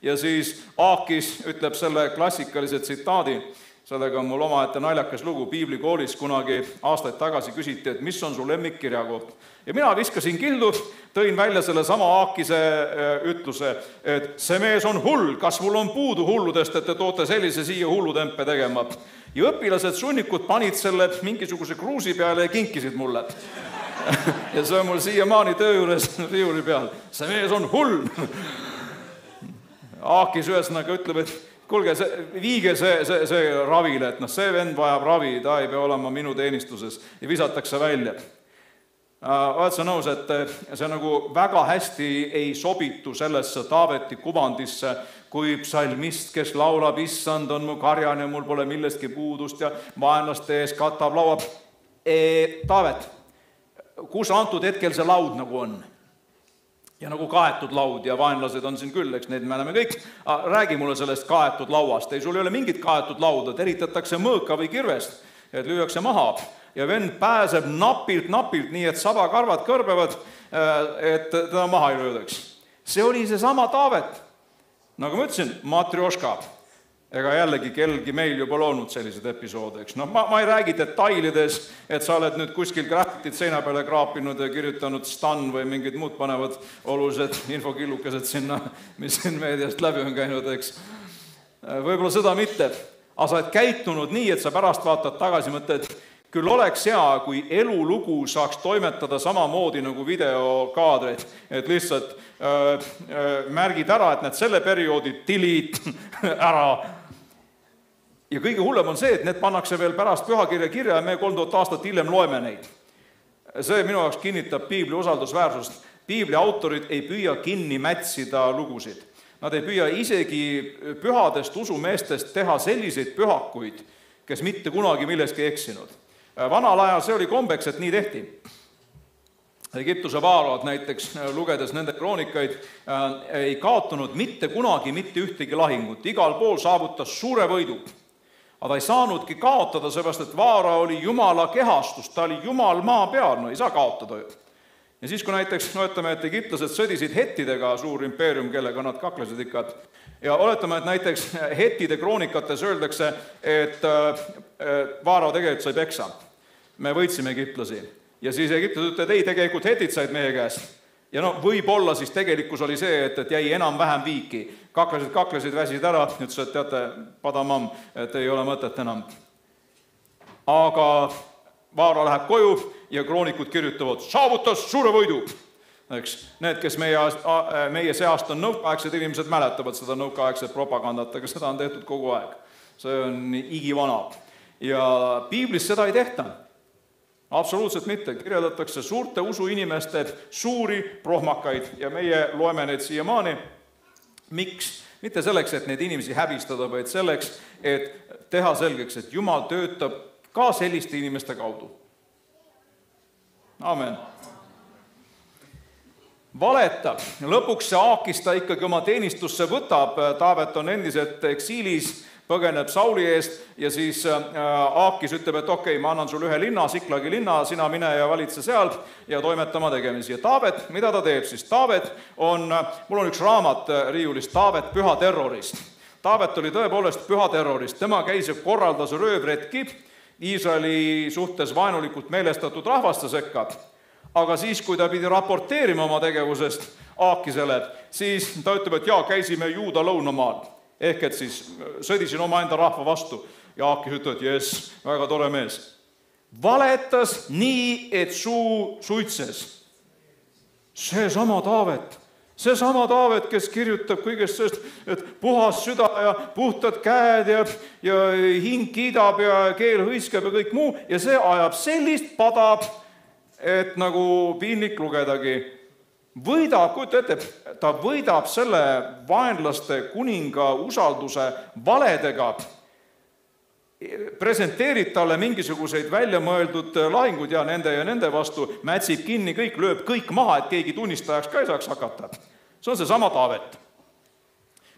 Ja siis Aakis ütleb selle klassikalise tsitaadi, sellega on mul omaette naljakas lugu, piiblikoolis kunagi aastaid tagasi küsiti, et mis on su lemmikkirja koht. Ja mina viskasin kildu, tõin välja selle sama Aakise ütluse, et see mees on hull, kas mul on puudu hulludest, et te toote sellise siia hullutempe tegema. Ja õpilased sunnikud panid selle mingisuguse kruusi peale ja kinkisid mulle. Ja see on mul siiamaani töö juures riiuli peal. See mees on hull. Aakis ühesõnaga ütleb, et kuulge, viige see ravile, et see vend vajab ravi, ta ei pea olema minu teenistuses ja visatakse välja. Oled sa nõus, et see nagu väga hästi ei sobitu sellesse Taaveti kuvandisse, kui psalmist, kes laulab, issand on mu karjan ja mul pole millestki puudust ja vaenlaste ees katab laua. Taavet, kus antud hetkel see laud nagu on? Ja nagu kaetud laud ja vaenlased on siin küll, eks neid me oleme kõik. Räägi mulle sellest kaetud lauast. Ei, sul ei ole mingit kaetud lauda, teritatakse mõõka või kirvest, et lüüakse maha. Ja vend pääseb napilt, nii et sabakarvad kõrbevad, et teda maha ei löödaks. See oli see sama Taavet. Nagu ma ütlesin, matrioška. Ega jällegi kellelgi meil juba olnud sellised episoode, eks. No, ma ei räägi detailides, et sa oled nüüd kuskil graffitit seina peale kraapinud ja kirjutanud Stan või mingid muud panevad olulised infokillukesed sinna, mis siin meediast läbi on käinud, eks. Võib-olla seda mitte, aga sa oled käitunud nii, et sa pärast vaatad tagasi mõtled, küll oleks hea, kui elulugu saaks toimetada samamoodi nagu videokaadreid, et lihtsalt märgid ära, et need selle perioodi delete ära. Ja kõige hullem on see, et need pannakse veel pärast pühakirja kirja ja me 3000 aastat hiljem loeme neid. See minu jaoks kinnitab piibli usaldusväärsust. Piibli autorid ei püüa kinni mätsida lugusid. Nad ei püüa isegi pühadest usumeestest teha selliseid pühakuid, kes mitte kunagi milleski eksinud. Vanal ajal see oli kombeks, et nii tehti. Egiptuse vaarad näiteks, lugedes nende kroonikaid, ei kaotanud mitte kunagi mitte ühtegi lahingut. Igal pool saavutas suure võidu. Aga ta ei saanudki kaotada, seepärast, et vaara oli Jumala kehastus, ta oli Jumal maa peal, no ei saa kaotada ju. Ja siis, kui näiteks, ütleme, et egiptlased sõdisid hettidega, suur impeerium, kellega nad kaklesid ikka, ja oletame, et näiteks hettide kroonikates öeldakse, et vaara tegelikult sai peksa. Me võitsime egiplasi. Ja siis egiplased ütlevad, ei, tegelikult hetid said meie käest. Ja no võib-olla siis tegelikkus oli see, et jäi enam-vähem viiki. Kaklesid, väsid ära, ütles, et teate, padamam, et ei ole mõtet enam. Aga vaara läheb koju ja kroonikud kirjutavad, saavutas suure võidu. Eks, need, kes meie seast on nõukaaegsed inimesed, mäletavad seda nõukaaegset propagandat, aga seda on tehtud kogu aeg. See on igivana. Ja piiblis seda ei tehta. Absoluutselt mitte. Kirjeldatakse suurte usuinimeste suuri prohmakaid ja meie loeme neid siiamaani. Miks? Mitte selleks, et neid inimesi häbistada, vaid selleks, et teha selgeks, et Jumal töötab ka selliste inimeste kaudu. Amen. Valetab. Lõpuks see Aakis ta ikkagi oma teenistusse võtab. Taavet on endiselt eksiilis, põgeneb Sauli eest ja siis Aakis ütleb, et okei, ma annan sulle ühe linna, Siklagi linna, sina mine ja valitse seal ja toimetama tegemisi. Ja Taavet, mida ta teeb siis? Taavet on, mul on üks raamat riiulist, Taavet püha terrorist. Taavet oli tõepoolest püha terrorist. Tema käis ja korraldas röövretki Iisraeli suhtes vaenulikult meelestatud rahvaste sekka. aga siis, kui ta pidi raporteerima oma tegevusest Aakisele, siis ta ütleb, et jaa, käisime Juuda lõunamaal, ehk et siis sõdisin omaenda rahva vastu. Ja Aakis ütleb, et jess, väga tore mees. Valetas nii, et suu suitses. Seesama Taavet, kes kirjutab kõigest sellest, et puhas süda ja puhtad käed ja hing kiidab ja keel hõiskab ja kõik muu, ja see ajab sellist pada, et nagu piinlik lugedagi. Kujuta ette, ta võidab selle vaenlaste kuninga usalduse valedega, presenteerib talle mingisuguseid väljamõeldud lahingud ja nende vastu, mätsib kinni kõik, lööb kõik maha, et keegi tunnistajaks ka ei saaks hakata. See on seesama Taavet.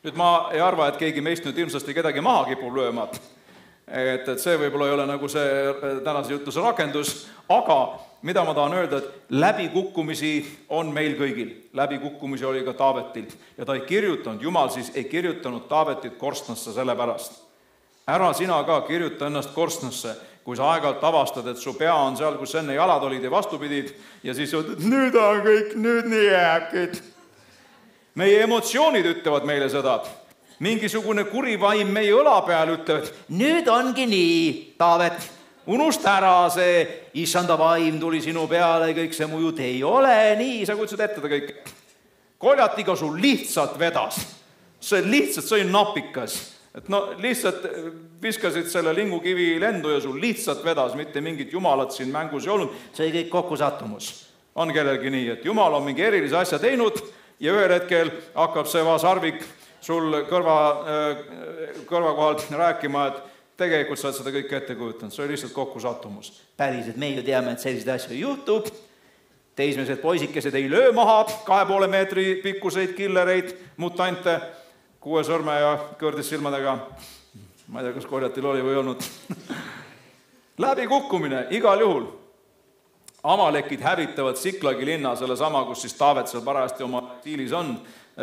Nüüd ma ei arva, et keegi meist nüüd ilmsasti kedagi maha kipub lööma, et see võib-olla ei ole nagu see tänase jutluse rakendus, aga mida ma tahan öelda, et läbikukkumisi on meil kõigil. Läbikukkumisi oli ka Taavetil ja ta ei kirjutanud, Jumal siis ei kirjutanud Taavetit korstnasse selle pärast. Ära sina ka kirjuta ennast korstnasse, kui sa aeg-ajalt avastad, et su pea on seal, kus enne jalad olid ja vastupidid, ja siis ütled, nüüd on kõik, nüüd nii jääbki. Meie emotsioonid ütlevad meile seda. Mingisugune kuri vaim meie õla peal ütleb, nüüd ongi nii, Taavet, unusta ära see, issanda vaim tuli sinu peale, kõik see mu jutt ei ole nii, sa kutsid ette ta kõik. Koljatiga sul lihtsalt vedas. See oli napikas. Et no lihtsalt viskasid selle lingukivi lendu ja sul lihtsalt vedas, mitte mingit jumalat siin mängus ei olnud, see kõik kokku sattumus. On kellelgi nii, et Jumal on mingi erilise asja teinud ja ühel hetkel hakkab see vasarvik sul kõrva kohalt rääkima, et tegelikult sa oled seda kõik ette kujutanud, see oli lihtsalt kokku sattumus. Päriselt me ju teame, et selliseid asju juhtub, teismelised poisikesed ei löö maha 2,5 meetri pikkuseid killereid, mutante, 6 sõrme ja kõrdis silmadega. Ma ei tea, kas Koljatil oli või olnud. Läbikukkumine, igal juhul. Amalekid hävitavad Siklagi linna, selle sama, kus siis Taavet seal parajasti oma tiilis on.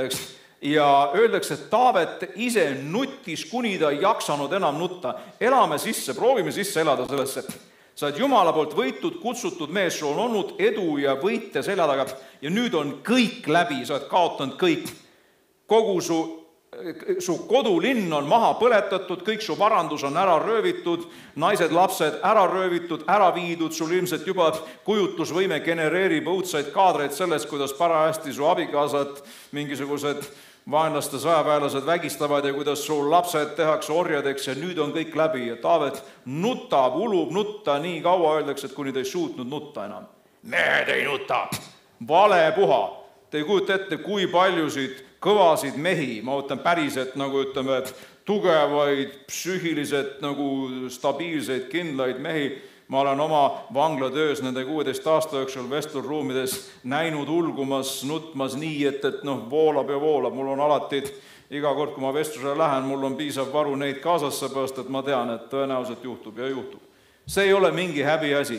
Eks? Ja öeldakse, et Taavet ise nuttis, kuni ta ei jaksanud enam nutta. Elame sisse, proovime sisse elada sellesse. Sa oled Jumala poolt võitud, kutsutud mees, sul on olnud edu ja võite selja taga ja nüüd on kõik läbi, sa oled kaotanud kõik. Kogu su kodulinn on maha põletatud, kõik su varandus on ära röövitud, naised, lapsed ära röövitud, ära viidud, sul ilmselt juba kujutlusvõime genereerib õudsaid kaadreid sellest, kuidas parajasti su abikaasad, mingisugused vaenlaste sõjaväelased vägistavad ja kuidas su lapsed tehakse orjadeks ja nüüd on kõik läbi ja Taavet nutab, ulub nutta nii kaua, öeldakse, et kuni ta ei suutnud nutta enam. Mehed ei nuta, vale puha. Te ei kujuta ette, kui paljusid kõvasid mehi, ma võtan päriselt nagu ütleme, et tugevaid, psüühiliselt nagu stabiilseid, kindlaid mehi, ma olen oma vanglatöös nende 16 aasta jooksul vestlusruumides näinud ulgumas, nutmas nii, et voolab ja voolab, mul on alati iga kord, kui ma vestlusele lähen, mul on piisav varu neid kaasas, seepärast, et ma tean, et tõenäoliselt juhtub ja juhtub. See ei ole mingi häbi asi.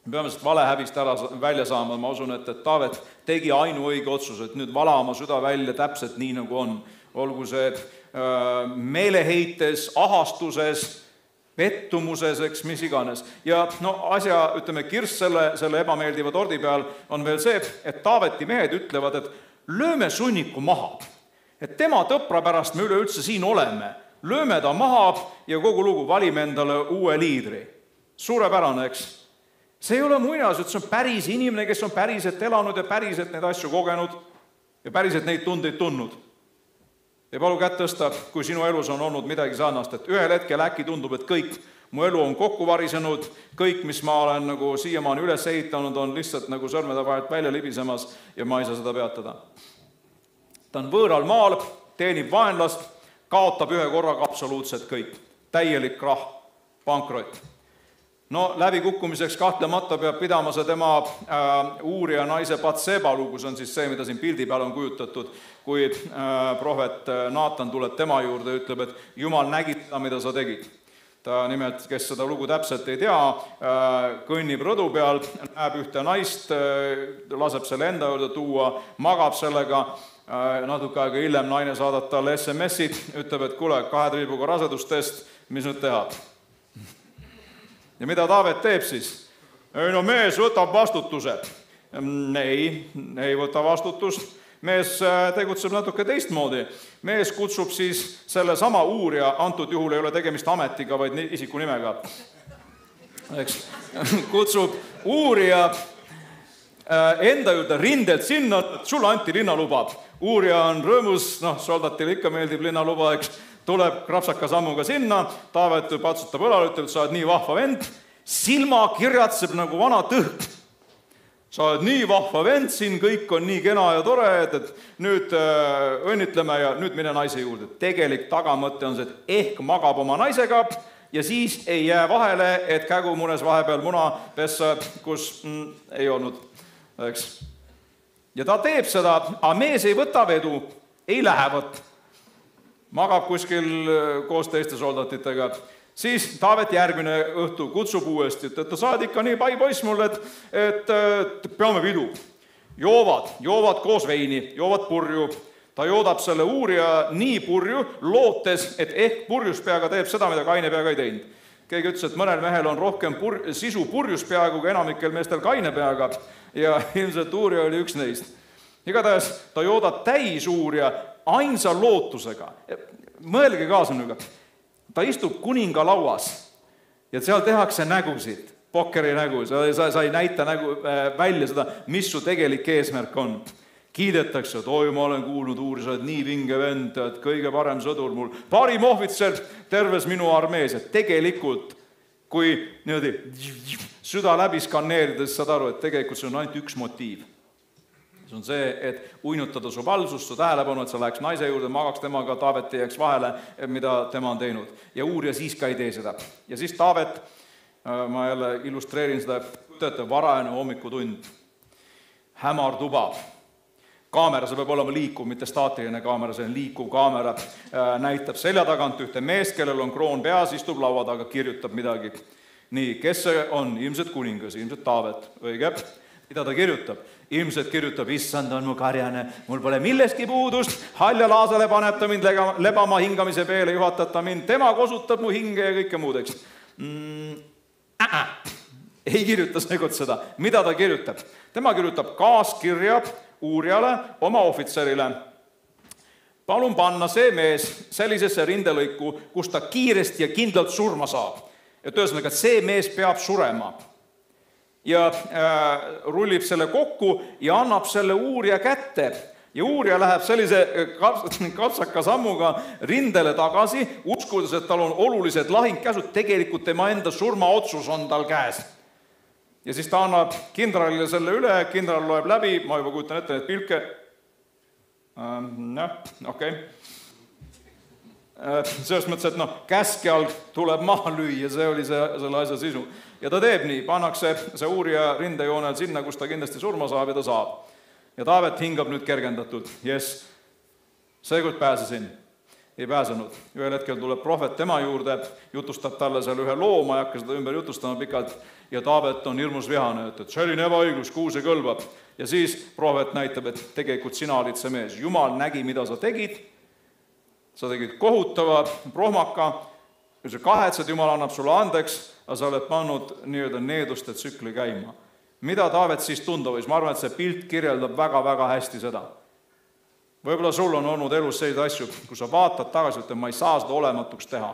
Me peame sellest valehäbist välja saama, ma usun, et Taavet tegi ainuõige otsus, et nüüd vala oma süda välja täpselt nii, nagu on. Olgu see meeleheites, ahastuses, pettumuses, eks mis iganes. Ja asja, ütleme, kirss selle ebameeldiva tordi peal on veel see, et Taaveti mehed ütlevad, et lööme sunniku maha. Et tema tõpra pärast me üleüldse siin oleme. Lööme ta maha ja kogu lugu valime endale uue liidri. Suurepärane, eks? See ei ole muinasjutt, see on päris inimene, kes on päriselt elanud ja päriselt neid asju kogenud ja päriselt neid tundeid tundnud. Ja palu kätt tõsta, kui sinu elus on olnud midagi sarnast, et ühel hetkel äkki tundub, et kõik mu elu on kokku varisenud, kõik, mis ma olen nagu siiamaani üles ehitanud, on lihtsalt nagu sõrmede vahelt välja libisemas ja ma ei saa seda peatada. Ta on võõral maal, teenib vaenlast, kaotab ühe korraga absoluutselt kõik. Täielik krah, pankrot. Läbikukkumiseks kahtlemata peab pidama see tema uurija naise Batseba lugu, see on siis see, mida siin pildi peal on kujutatud, kui prohvet Naatan tuleb tema juurde ja ütleb, et Jumal nägi seda, mida sa tegid. Ta nimelt, kes seda lugu täpselt ei tea, kõnnib rõdu peal, näeb ühte naist, laseb selle enda juurde tuua, magab sellega, natuke aega hiljem naine saadab talle SMS-id, ütleb, et kuule, 2 triibuga rasedustest, mis nüüd teha? Ja mida Taavet teeb siis? ei no mees võtab vastutuse. Ei võta vastutust. Mees tegutseb natuke teistmoodi. Mees kutsub siis selle sama uurija, antud juhul ei ole tegemist ametiga, vaid isiku nimega. Eks, kutsub uurija enda juurde rindelt sinna, sulle anti linnaluba. Uurija on rõõmus, soldatile ikka meeldib linnaluba, eks, tuleb krapsaka sammuga sinna, Taavet patsutab õlale, ütleb, sa oled nii vahva vend, silma kirjatseb nagu vana tõhk. Sa oled nii vahva vend, siin kõik on nii kena ja tore, et nüüd õnnitleme ja nüüd mine naise juurde. Tegelik tagamõte on see, et ehk magab oma naisega ja siis ei jää vahele, et kägu munes vahepeal munapessa, kus ei olnud. Eks. Ja ta teeb seda, aga mees ei võta vedu, ei lähevat. Magab kuskil koos teiste soldatitega. Siis Taavet järgmine õhtu kutsub uuesti, et sa oled ikka nii pai poiss mulle, et peame vidu. Joovad koos veini, joovad purju. Ta joodab selle uurija nii purju, lootes, et ehk purjuspeaga teeb seda, mida kainepeaga ei teinud. Keegi ütles, et mõnel mehel on rohkem sisu purjuspeaga kui enamikel meestel kainepeaga ja ilmselt uurija oli üks neist. Igatahes ta joodab täis uurija ainsa lootusega. Mõelge kaasa nüüd. Ta istub kuninga lauas ja seal tehakse nägusid, pokkeri nägu, sa ei näita nägu välja seda, mis su tegelik eesmärk on. Kiidetakse, et oi, ma olen kuulnud uuri, sa oled nii vinge vend, et kõige parem sõdur mul, parim ohvitser terves minu armees, et tegelikult, kui niimoodi süda läbi skanneerides saad aru, et tegelikult see on ainult üks motiiv. See on see, et uinutada su valsust, su tähelepanu, et sa läheks naise juurde, magaks temaga, Taavet ei jääks vahele, mida tema on teinud. Ja uurija siis ka ei tee seda. Ja siis Taavet, ma jälle illustreerin seda, varajane hommikutund, hämar tuba, kaamera, see peab olema liikuv, mitte staatiline kaamera, see on liikuv kaamera, näitab selja tagant ühte meest, kellel on kroon peas, istub laua taga, kirjutab midagi. Nii, kes see on? Ilmselt kuningas, ilmselt Taavet, õige? Mida ta kirjutab? Ilmselt kirjutab, issand on mu karjane, mul pole milleski puudust, halja laasale paneb ta mind lebama hingamise peale, juhatab ta mind, tema kosutab mu hinge ja kõike muud, eks. Ei kirjuta seekord seda. Mida ta kirjutab? Tema kirjutab kaaskirja uurijale, oma ohvitserile. Palun panna see mees sellisesse rindelõiku, kus ta kiiresti ja kindlalt surma saab. Et ühesõnaga, see mees peab surema. Ja rullib selle kokku ja annab selle uurija kätte. Ja uurija läheb sellise kapsaka sammuga rindele tagasi, uskudes, et tal on olulised lahingkäsud, tegelikult tema enda surmaotsus on tal käes. Ja siis ta annab kindralile selle üle, kindral loeb läbi, ma juba kujutan ette need pilke. Okei. Selles mõttes, et käskjal tuleb maha lüüa, see oli selle asja sisu. Ja ta teeb nii, pannakse see uurija rindejoonel sinna, kus ta kindlasti surma saab ja ta saab. Ja Taavet hingab nüüd kergendatult. Yes, seekord pääsesin. Ei pääsenud. Ühel hetkel tuleb prohvet tema juurde, jutustab talle seal ühe loo, ma ei hakka seda ümber jutustama pikalt, ja Taavet on hirmus vihane, et selline ebaõiglus, kuhu see kõlbab. Ja siis prohvet näitab, et tegelikult sina olid see mees. Jumal nägi, mida sa tegid. Sa tegid kohutava prohmaka, ja sa kahetsed, Jumal annab sulle andeks, aga sa oled pannud nii-öelda needuste tsükli käima. Mida Taavet siis tunda võis? Ma arvan, et see pilt kirjeldab väga-väga hästi seda. Võib-olla sul on olnud elus selliseid asju, kui sa vaatad tagasi, et ma ei saa seda olematuks teha.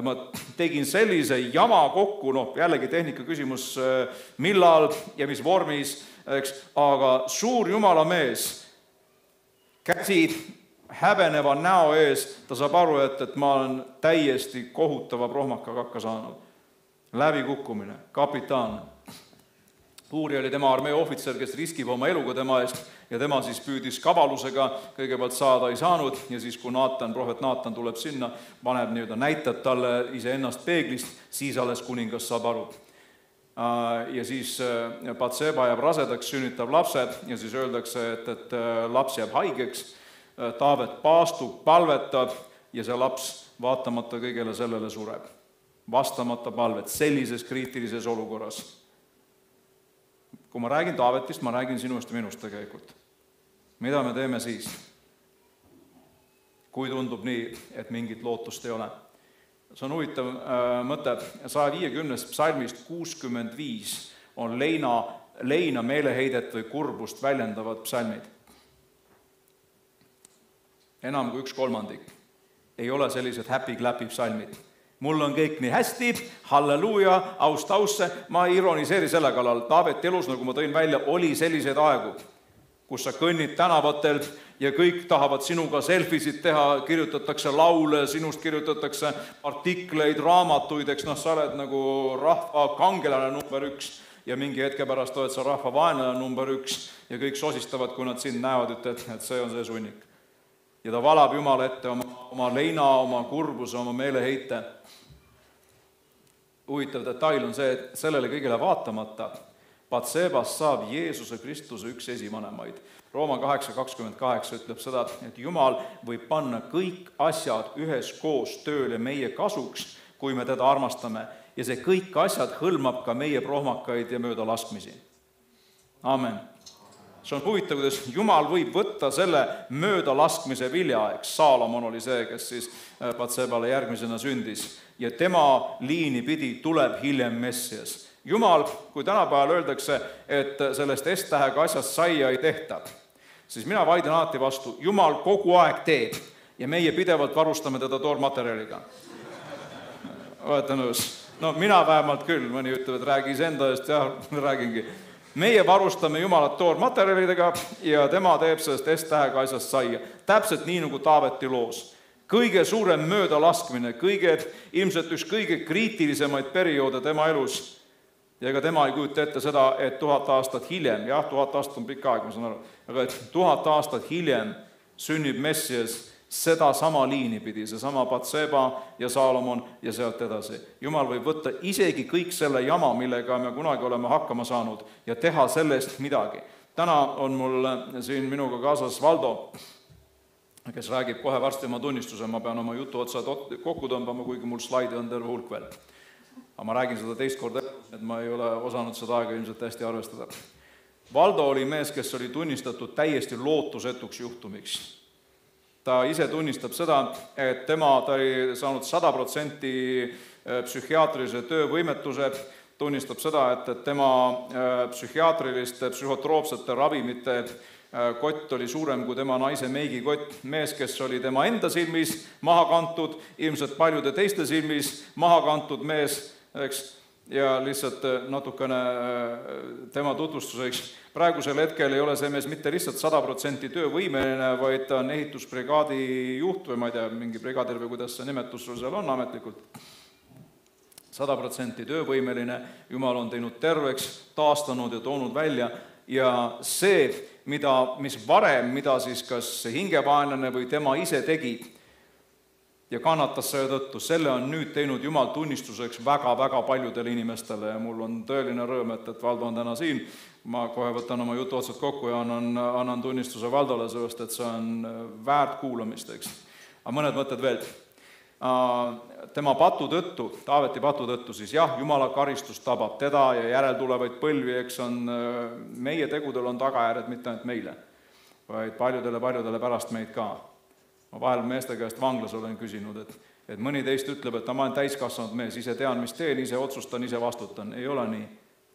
Ma tegin sellise jama kokku, jällegi tehnika küsimus, millal ja mis vormis, eks, aga suur Jumala mees, käsi häbeneva näo ees, ta saab aru, et ma olen täiesti kohutava prohmakaga hakka saanud. Läbikukkumine, kapitaanne. Uurija oli tema armee ohvitser, kes riskib oma eluga tema eest ja tema siis püüdis kavalusega kõigepealt saada ei saanud ja siis kui prohvet Naatan tuleb sinna, paneb nii-öelda näitab talle iseennast peeglist, siis alles kuningas saab aru. Ja siis Batseba jääb rasedaks, sünnitab lapse ja siis öeldakse, et laps jääb haigeks, Taavet paastub, palvetab ja see laps vaatamata kõigele sellele sureb. Vastamata palvet sellises kriitilises olukorras. Kui ma räägin Taavetist, ma räägin sinust ja minust tegelikult. Mida me teeme siis? Kui tundub nii, et mingit lootust ei ole. See on huvitav mõte. 150 psalmist 65 on leina meeleheidet või kurbust väljendavad psalmid. Enam kui 1/3 ei ole sellised happy-clappy psalmid. Mul on kõik nii hästi, halleluuja, ausse, ma ei ironiseeri selle kallal. Taaveti elus, nagu ma tõin välja, oli selliseid aegu, kus sa kõnnid tänavatel ja kõik tahavad sinuga selfisid teha, kirjutatakse laule, sinust kirjutatakse artikleid, raamatuid, eks sa oled nagu rahva kangelane number 1 ja mingi hetke pärast oled sa rahva vaenlane number 1 ja kõik sosistavad, kui nad sind näevad, ütlevad, et see on see sunnik. Ja ta valab Jumala ette oma leina, oma kurbuse, oma meeleheite. Huvitav detail on see, et sellele kõigele vaatamata Batsebast saab Jeesuse Kristuse üks esivanemaid. Rooma 8:28 ütleb seda, et Jumal võib panna kõik asjad üheskoos tööle meie kasuks, kui me teda armastame, ja see kõik asjad hõlmab ka meie prohmakaid ja möödalaskmisi. Amen. See on huvitav, kuidas Jumal võib võtta selle möödalaskmise viljaeks. Saalomon oli see, kes siis Batsebale järgmisena sündis, ja tema liini pidi tuleb hiljem Messias. Jumal, kui tänapäeval öeldakse, et sellest S-tähega asjast saia ei tehta, siis mina vaidlen alati vastu. Jumal kogu aeg teeb ja meie pidevalt varustame teda toormaterjaliga. Olete nõus? No mina vähemalt küll, mõni ütleb, et räägi enda eest, ja räägingi. Meie varustame Jumalat toormaterjalidega ja tema teeb sellest S-tähega asjast saia. Täpselt nii nagu Taaveti loos. Kõige suurem möödalaskmine, ilmselt üks kõige kriitilisemaid perioode tema elus. Ja ega tema ei kujuta ette seda, et 1000 aastat hiljem, 1000 aastat on pikk aeg, ma saan aru, aga et 1000 aastat hiljem sünnib Messias seda sama liini pidi, see sama Batseba ja Saalomon ja sealt edasi. Jumal võib võtta isegi kõik selle jama, millega me kunagi oleme hakkama saanud ja teha sellest midagi. Täna on mul siin minuga kaasas Valdo, kes räägib kohe varsti oma tunnistuse, ma pean oma jutu otsad kokku tõmbama, kuigi mul slaide on terve hulk veel. Aga ma räägin seda teist korda, et ma ei ole osanud seda aega ilmselt hästi arvestada. Valdo oli mees, kes oli tunnistatud täiesti lootusetuks juhtumiks. Ta ise tunnistab seda, et ta oli saanud 100% psühhiaatrilise töövõimetuse, tunnistab seda, et tema psühhiaatriliste, psühhotroopsete ravimite kott oli suurem kui tema naise meigikott. Mees, kes oli tema enda silmis maha kantud, ilmselt paljude teiste silmis maha kantud mees, eks, ja lihtsalt natukene tema tutvustuseks. Praegusel hetkel ei ole see mees mitte lihtsalt 100% töövõimeline, vaid ta on ehitusbrigaadi juht või ma ei tea, mingi brigadir või kuidas see nimetus sul seal on ametlikult. 100% töövõimeline, Jumal on teinud terveks, taastanud ja toonud välja ja see, mis varem, mida siis kas hingevaenlane või tema ise tegi ja kannatas selle tõttu, selle on nüüd teinud Jumal tunnistuseks väga-väga paljudele inimestele ja mul on tõeline rõõm, et Valdo on täna siin. Ma kohe võtan oma jutu otsad kokku ja annan tunnistuse Valdole sellest, et see on väärt kuulamist, eks. Aga mõned mõtted veel. Tema patu tõttu, Taaveti patu tõttu, siis jah, Jumala karistus tabab teda ja järeltulevaid põlvi, eks on, meie tegudel on tagajärjed mitte ainult meile, vaid paljudele pärast meid ka. Ma vahel meeste käest vanglas olen küsinud, et mõni teist ütleb, et ma olen täiskasvanud mees, ise tean, mis teen, ise otsustan, ise vastutan. Ei ole nii.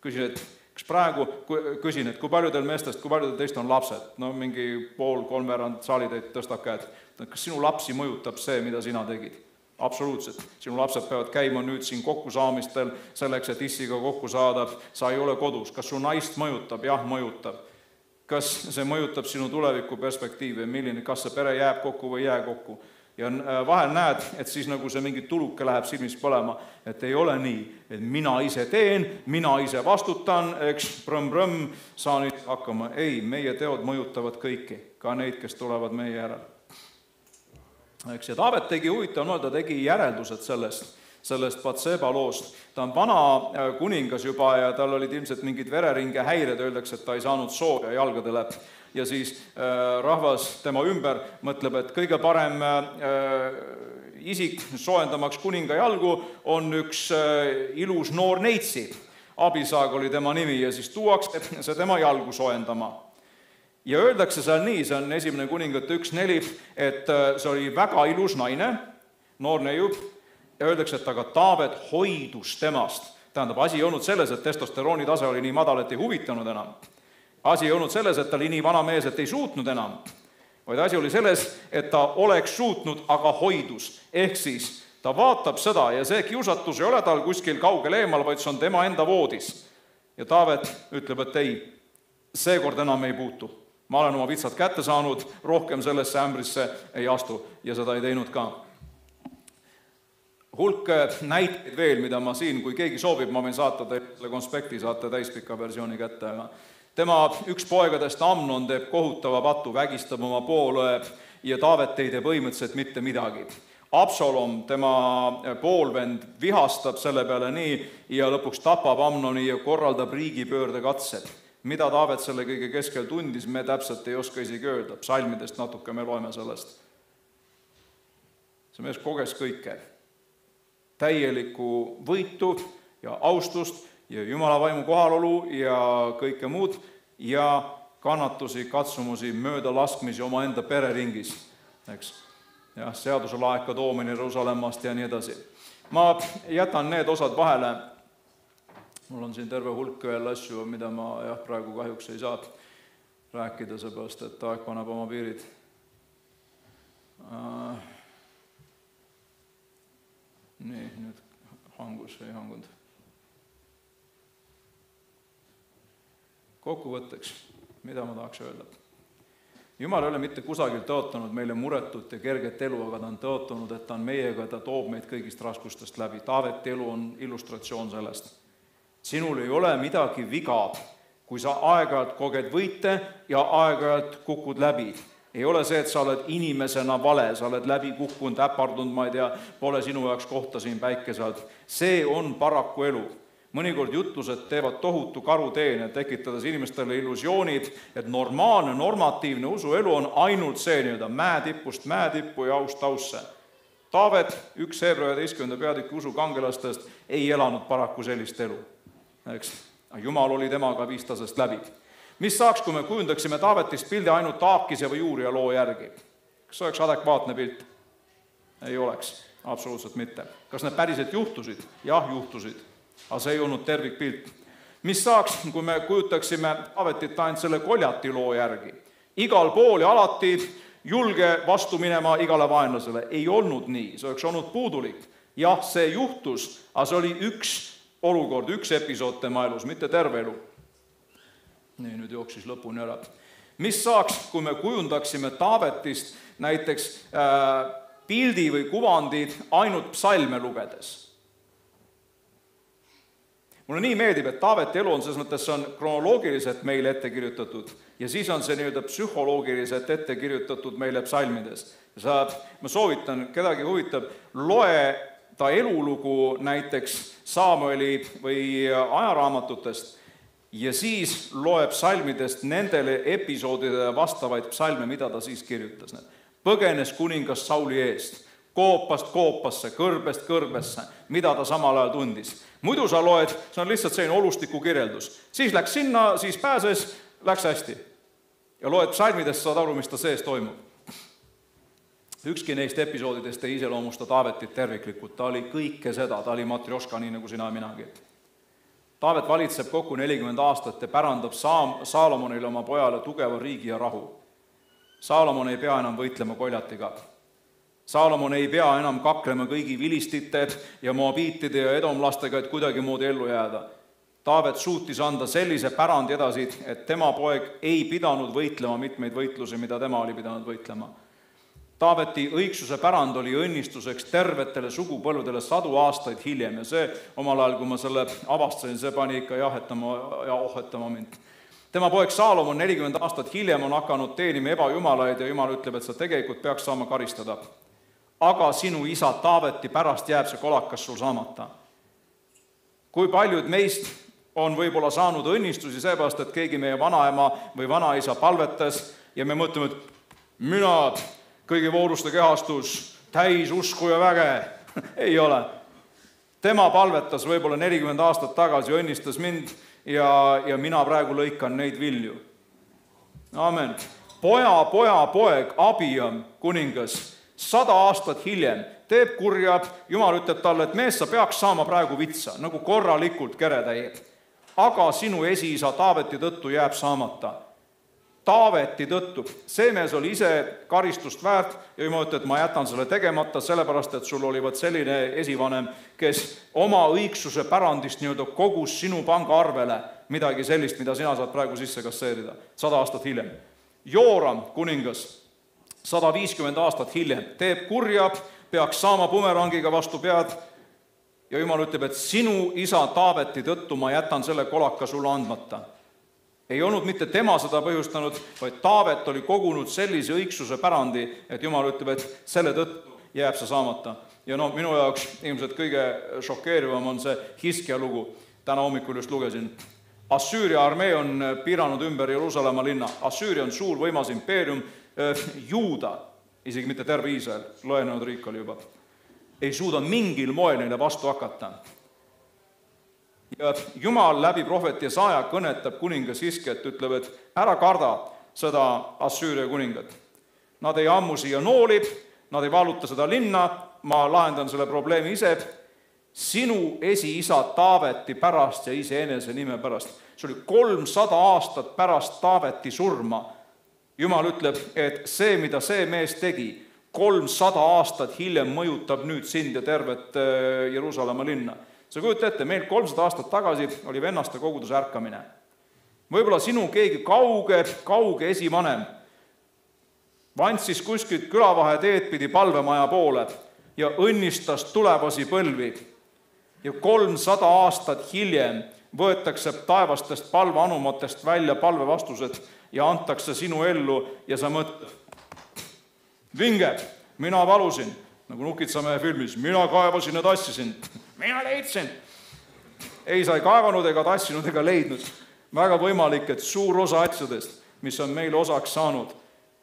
Küsin, et kui paljudel meestest, kui paljudel teist on lapsed? No mingi pool-kolmveerand saalitäit tõstab käed. Kas sinu lapsi mõjutab see, mida sina tegid? Absoluutselt. Sinu lapsed peavad käima nüüd siin kokkusaamistel selleks, et issiga kokku saada. Sa ei ole kodus. Kas su naist mõjutab? Jah, mõjutab. Kas see mõjutab sinu tuleviku perspektiivi? Milline, kas see pere jääb kokku või jää kokku? Ja vahel näed, et siis nagu see mingi tuluke läheb silmis põlema, et ei ole nii, et mina ise teen, mina ise vastutan, eks, prõmm, saan hakkama. Ei, meie teod mõjutavad kõiki, ka neid, kes tulevad meie järel. Eks, ja Taavet tegi ta tegi järeldused sellest Batseba loost. Ta on vana kuningas juba ja tal olid ilmselt mingid vereringe häired, öeldakse, et ta ei saanud sooja jalgadele. Ja siis rahvas tema ümber mõtleb, et kõige parem isik soojendamaks kuninga jalgu on üks ilus noor neitsi. Abisaag oli tema nimi ja siis tuuakse see tema jalgu soojendama. Ja öeldakse seal nii, see on 1. kuningate 1.4, et see oli väga ilus naine, noor neiub, ja öeldakse, et aga Taavet hoidus temast, Tähendab, asi ei olnud selles, et testosterooni tase oli nii madal, et ei huvitanud enam. Asi ei olnud selles, et ta oli nii vana mees, et ei suutnud enam. Vaid asi oli selles, et ta oleks suutnud, aga hoidus. Ehk siis ta vaatab seda ja see kiusatus ei ole tal kuskil kaugel eemal, vaid see on tema enda voodis. Ja Taavet ütleb, et ei, seekord enam ei puutu. Ma olen oma vitsad kätte saanud, rohkem sellesse ämbrisse ei astu ja seda ei teinud ka. Hulk näiteid veel, mida ma siin, kui keegi soovib, ma võin saata teile konspekti, saate täispika versiooni kätte, aga tema üks poegadest Amnon teeb kohutava patu, vägistab oma poolõe ja Taavet ei tee põhimõtteliselt mitte midagi. Absalom, tema poolvend, vihastab selle peale nii ja lõpuks tapab Amnoni ja korraldab riigipöörde katsed. Mida Taavet selle kõige keskel tundis, me täpselt ei oska isegi öelda. Psalmidest natuke me loeme sellest. See mees koges kõike. Täielikku võitu ja austust ja Jumala vaimu kohalolu ja kõike muud ja kannatusi, katsumusi, möödalaskmisi omaenda pereringis, eks. Ja seaduse laeka toomine Jerusalemmast ja nii edasi. Ma jätan need osad vahele. Mul on siin terve hulk veel asju, mida ma praegu kahjuks ei saa rääkida, seepärast, et aeg paneb oma piirid. Nii, nüüd hangus ei hangunud. Kokkuvõtteks, mida ma tahaks öelda? Jumal ei ole mitte kusagil tõotanud meile muretut ja kerget elu, aga ta on tõotanud, et ta on meiega, ta toob meid kõigist raskustest läbi. Taaveti elu on illustratsioon sellest. Sinul ei ole midagi viga, kui sa aeg-ajalt koged võite ja aeg-ajalt kukud läbi. Ei ole see, et sa oled inimesena vale, sa oled läbi kukkunud, äpardunud, ma ei tea, pole sinu jaoks kohta siin päikese alt. See on paraku elu. Mõnikord jutlused teevad tohutu karuteene, tekitades inimestele illusioonid, et normaalne, normatiivne usuelu on ainult see nii-öelda mäetipust mäetippu ja aust ausse. Taavet, 1 Hebra 11. peatükki usu kangelastest, ei elanud paraku sellist elu. Eks? Jumal oli temaga viistasest läbi. Mis saaks, kui me kujundaksime Taavetist pildi ainult Taakise või Juuria loo järgi? Kas see oleks adekvaatne pilt? Ei oleks, absoluutselt mitte. Kas need päriselt juhtusid? Jah, juhtusid. Aga see ei olnud tervikpilt. Mis saaks, kui me kujutaksime Taavetit ainult selle Goljati loo järgi? Igal pool ja alati julge vastu minema igale vaenlasele. Ei olnud nii, see oleks olnud puudulik. Jah, see juhtus, aga see oli üks olukord, üks episood tema elus, mitte terve elu. Nii, nüüd jooksis lõpuni ära. Mis saaks, kui me kujundaksime Taavetist näiteks pildi või kuvandid ainult psalme lugedes? Mulle nii meeldib, et Taaveti elu on selles mõttes, see on kronoloogiliselt meile ette kirjutatud ja siis on see nii-öelda psühholoogiliselt ette kirjutatud meile psalmides. Ma soovitan, kedagi huvitab, loe ta elulugu näiteks Saamueli või ajaraamatutest ja siis loeb psalmidest nendele episoodidele vastavaid psalme, mida ta siis kirjutas. Põgenes kuningas Sauli eest, koopast koopasse, kõrbest kõrbesse, mida ta samal ajal tundis. Muidu sa loed, see on lihtsalt selline olustiku kirjeldus. Siis läks sinna, siis pääses, läks hästi. Ja loed psalmidest, saad aru, mis ta sees toimub. Ükski neist episoodidest ei iseloomusta Taavetit terviklikult, ta oli kõike seda, ta oli matrjoška, nii nagu sina ja minagi. Taavet valitseb kokku 40 aastat ja pärandab Saalomonile oma pojale tugeva riigi ja rahu. Saalomon ei pea enam võitlema Goljatiga. Saalomon ei pea enam kaklema kõigi vilistite ja moabiitide ja edomlastega, et kuidagi moodi ellu jääda. Taavet suutis anda sellise pärandi edasi, et tema poeg ei pidanud võitlema mitmeid võitlusi, mida tema oli pidanud võitlema. Taaveti õigsuse pärand oli õnnistuseks tervetele sugupõlvedele 100 aastaid hiljem ja see omal ajal, kui ma selle avastasin, see pani ikka jahetama ja ohetama mind. Tema poeg Saalomon 40 aastat hiljem on hakanud teenima ebajumalaid ja Jumal ütleb, et sa tegelikult peaks saama karistada. Aga sinu isa Taaveti pärast jääb see kolakas sul saamata. Kui paljud meist on võib-olla saanud õnnistusi seepärast, et keegi meie vanaema või vanaisa palvetas ja me mõtleme, et mina kõigi vooruste kehastus, täis usku ja väge. Ei ole. Tema palvetas võib-olla 40 aastat tagasi, õnnistas mind ja mina praegu lõikan neid vilju. Amen. Poeg, Abijam, kuningas, 100 aastat hiljem teeb kurja, Jumal ütleb talle, et mees, sa peaks saama praegu vitsa, nagu korralikult keretäied. Aga sinu esiisa Taaveti tõttu jääb saamata. Taaveti tõttu. See mees oli ise karistust väärt ja Jumal ütleb, et ma jätan selle tegemata, sellepärast, et sul olivat selline esivanem, kes oma õigsuse pärandist nii-öelda kogus sinu pangaarvele midagi sellist, mida sina saad praegu sisse kasseerida. 100 aastat hiljem. Jooram, kuningas, 150 aastat hiljem, teeb kurja, peaks saama bumerangiga vastu pead ja Jumal ütleb, et sinu isa Taaveti tõttu ma jätan selle kolaka sulle andmata. Ei olnud mitte tema seda põhjustanud, vaid Taavet oli kogunud sellise õigsuse pärandi, et Jumal ütleb, et selle tõttu jääb see saamata. Ja minu jaoks ilmselt kõige šokeerivam on see Hiskia lugu. Täna hommikul just lugesin. Assüüria armee on piiranud ümber Jeruusalemma linna. Assüüria on suur võimas impeerium, Juuda, isegi mitte terve Iisrael, loenenud riik oli juba, ei suuda mingil moel neile vastu hakata. Ja Jumal läbi prohvet Jesaja kõnetab kuningas Hiskiat, ütleb, et ära karda seda Assüüria kuningat. Nad ei ammu siia nooli, nad ei valuta seda linna, ma lahendan selle probleemi ise, sinu esiisa Taaveti pärast ja iseenese nime pärast. See oli 300 aastat pärast Taaveti surma. Jumal ütleb, et see, mida see mees tegi, 300 aastat hiljem mõjutab nüüd sind ja tervet Jeruusalemma linna. Sa kujuta ette, meil 300 aastat tagasi oli vennaste koguduse ärkamine. Võib-olla sinu keegi kauge esivanem vantsis kuskilt külavahe teed pidi palvemaja poole ja õnnistas tulevasi põlvi. Ja 300 aastat hiljem võetakse taevastest palveanumatest välja palvevastused ja antakse sinu ellu ja sa mõtled, vinge, mina valusin, nagu Nukitsamehe filmis, mina kaevasin ja tassisin, mina leidsin. Ei, sa ei kaevanud ega tassinud ega leidnud. Väga võimalik, et suur osa asjadest, mis on meile osaks saanud,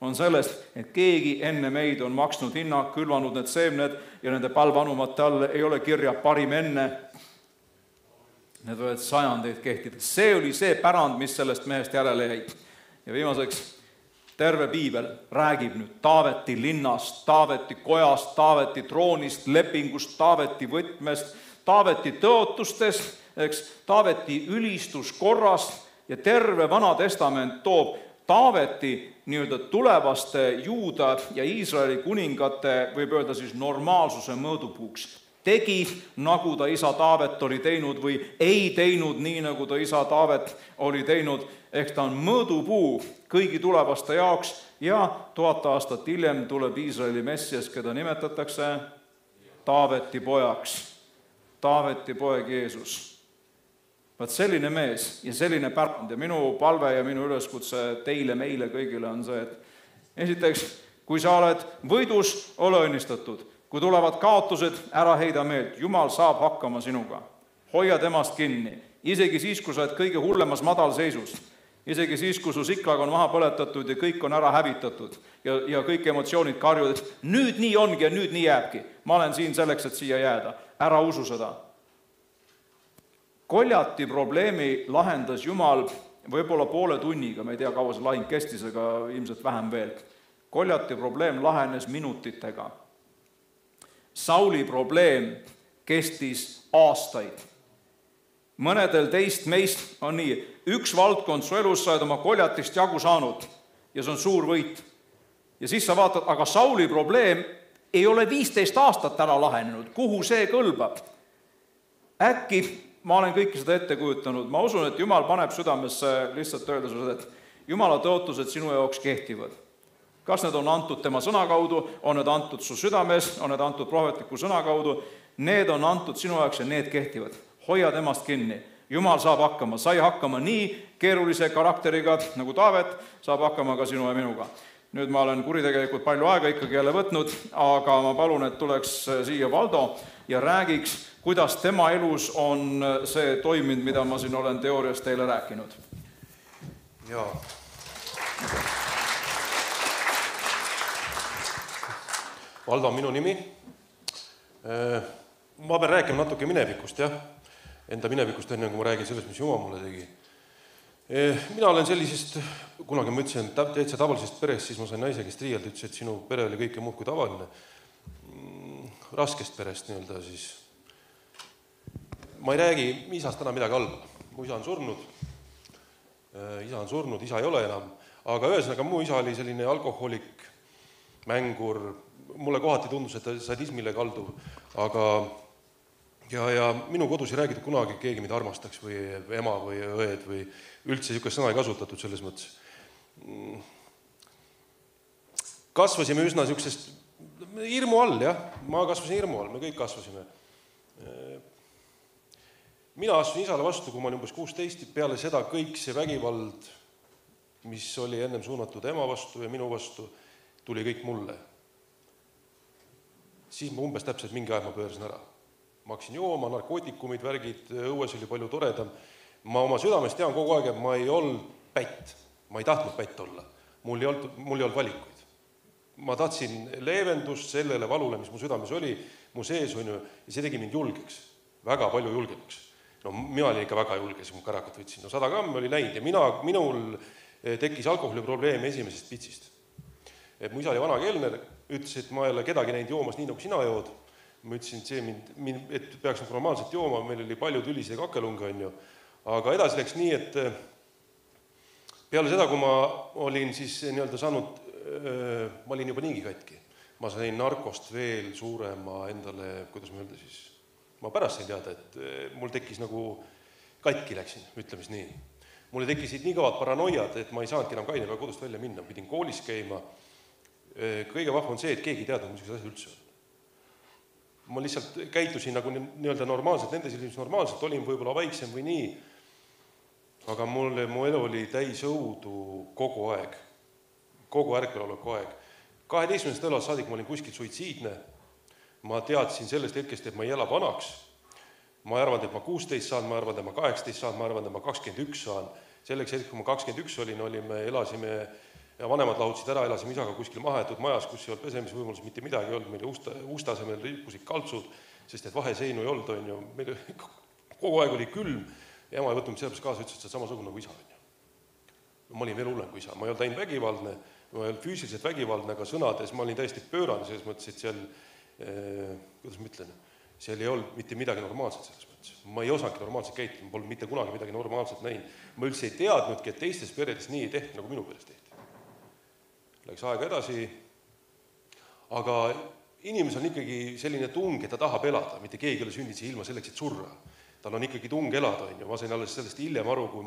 on sellest, et keegi enne meid on maksnud hinna, külvanud need seemned ja nende palveanumate all ei ole kirja parim enne. Need võivad sajandeid kehtida. See oli see pärand, mis sellest mehest järele jäi. Ja viimaseks, terve piibel räägib nüüd Taaveti linnast, Taaveti kojast, Taaveti troonist, lepingust, Taaveti võtmest, Taaveti tõotustest, Taaveti ülistuskorrast ja terve Vana Testament toob Taaveti nii-öelda tulevaste Juuda ja Iisraeli kuningate, võib öelda siis normaalsuse mõõdupuuks. Tegi, nagu ta isa Taavet oli teinud või ei teinud nii, nagu ta isa Taavet oli teinud, ehk ta on mõõdupuu kõigi tulevaste jaoks ja 1000 aastat hiljem tuleb Iisraeli Messias, keda nimetatakse Taaveti pojaks, Taaveti poeg Jeesus. Vaat selline mees ja selline pärand ja minu palve ja minu üleskutse teile, meile kõigile on see, et esiteks, kui sa oled võidus, ole õnnistatud. Kui tulevad kaotused, ära heida meelt, Jumal saab hakkama sinuga. Hoia temast kinni, isegi siis, kui sa oled kõige hullemas madalseisus, isegi siis, kui su siklag on maha põletatud ja kõik on ära hävitatud ja kõik emotsioonid karjud, et nüüd nii ongi ja nüüd nii jääbki. Ma olen siin selleks, et siia jääda. Ära usu seda. Koljati probleemi lahendas Jumal võib-olla poole tunniga, me ei tea, kaua see lahing kestis, aga ilmselt vähem veel. Koljati probleem lahenes minutitega. Sauli probleem kestis aastaid. Mõnedel teist meist on nii, üks valdkond su elus sa oled oma koljatist jagu saanud ja see on suur võit. Ja siis sa vaatad, aga Sauli probleem ei ole 15 aastat ära lahenenud, kuhu see kõlbab? Äkki ma olen kõike seda ette kujutanud, ma usun, et Jumal paneb südamesse lihtsalt öelda sulle, et Jumala tõotused sinu jaoks kehtivad. Kas need on antud tema sõna kaudu, on need antud su südames, on need antud prohvetliku sõna kaudu, need on antud sinu jaoks ja need kehtivad. Hoia temast kinni. Jumal saab hakkama, sai hakkama nii keerulise karakteriga nagu Taavet, saab hakkama ka sinu ja minuga. Nüüd ma olen kuritegelikult palju aega ikkagi jälle võtnud, aga ma palun, et tuleks siia Valdo ja räägiks, kuidas tema elus on see toiminud, mida ma siin olen teoorias teile rääkinud.
Jaa. Valdo on minu nimi. Ma pean rääkima natuke minevikust, jah. Enda minevikust enne, kui ma räägin sellest, mis Jumal mulle tegi. Mina olen sellisest, kunagi ma ütlesin, täitsa tavalisest perest, siis ma sain naise, kes triialt ütles, et sinu pere oli kõike muud kui tavaline. Raskest perest nii-öelda siis. Ma ei räägi isast täna midagi halba. Mu isa on surnud, isa ei ole enam. Aga ühesõnaga mu isa oli selline alkohoolik, mängur, mulle kohati tundus, et ta sadismile kalduv, aga ja minu kodus ei räägitud kunagi keegi, mida armastaks või ema või õed või üldse niisugust sõna ei kasutatud selles mõttes. Kasvasime üsna niisugusest hirmu all, jah. Ma kasvasin hirmu all, me kõik kasvasime. Mina astusin isale vastu, kui ma olin umbes 16, peale seda kõik see vägivald, mis oli ennem suunatud ema vastu ja minu vastu, tuli kõik mulle. Siis ma umbes täpselt mingi aeg ma pöörasin ära. Ma hakkasin jooma, narkootikumid, värgid, õues oli palju toredam. Ma oma südamest tean kogu aeg, et ma ei olnud pätt. Ma ei tahtnud pätt olla. Mul ei olnud valikuid. Ma tahtsin leevendust sellele valule, mis mu südames oli, mu sees on ju, ja see tegi mind julgeks. Väga palju julgemaks. No mina olin ikka väga julge, siis mu kärakat võtsin. No 100 grammi oli läinud ja minul tekkis alkoholiprobleem esimesest pitsist. Et mu isa oli vana kelner, ütles, et ma ei ole kedagi näinud joomas nii, nagu sina jood. Ma ütlesin, et peaks normaalselt jooma, meil oli palju tüliseid kakelunga, on ju. Aga edasi läks nii, et peale seda, kui ma olin siis nii-öelda saanud, ma olin juba niigi katki. Ma sain narkost veel suurema endale, kuidas ma öelda siis, ma pärast sain teada, et mul tekkis nagu katki läksin, ütlemes nii. Mulle tekkisid nii kõvad paranoiad, et ma ei saanudki enam kainega kodust välja minna, pidin koolis käima. Kõige vahva on see, et keegi ei teadnud, mis asja üldse on. Ma lihtsalt käitusin nagu nii-öelda normaalselt, nendes inimesed normaalselt, olin võib-olla vaiksem või nii, aga mu elu oli täis õudu kogu aeg, kogu ärkveloleku aeg. 12. elast saadik ma olin kuskil suitsiidne, ma teadsin sellest hetkest, et ma ei ela vanaks, ma arvan, et ma 16 saan, ma arvan, et ma 18 saan, ma arvan, et ma 21 saan, selleks hetkest, kui ma 21 olin, elasime ja vanemad lahutasid ära, elasime isaga kuskil mahetud majas, kus ei olnud pesemisvõimalus, mitte midagi ei olnud, meil uustasemel rippusid kaltsud, sest et vaheseinu ei olnud, on ju, meil kogu aeg oli külm, ja ema ei võtnud sellepärast kaasa, ütles, et see on samasugune nagu isa, on ju. Ma olin veel hullem kui isa, ma ei olnud ainult vägivaldne, ma ei olnud füüsiliselt vägivaldne, aga sõnades ma olin täiesti pöörane selles mõttes, et seal, kuidas ma ütlen, seal ei olnud mitte midagi normaalset selles mõttes. Ma ei osanudki normaalselt käituda, ma polnud mitte kunagi midagi normaalselt näinud. Ma üldse ei teadnudki, et teistes peredes nii ei tehti, nagu minu peres tehti. Läks aega edasi, aga inimesel on ikkagi selline tung, et ta tahab elada, mitte keegi ole sündinud ilma selleks, et surra. Tal on ikkagi tung elada, on ju. Ma sain alles sellest hiljem aru, kui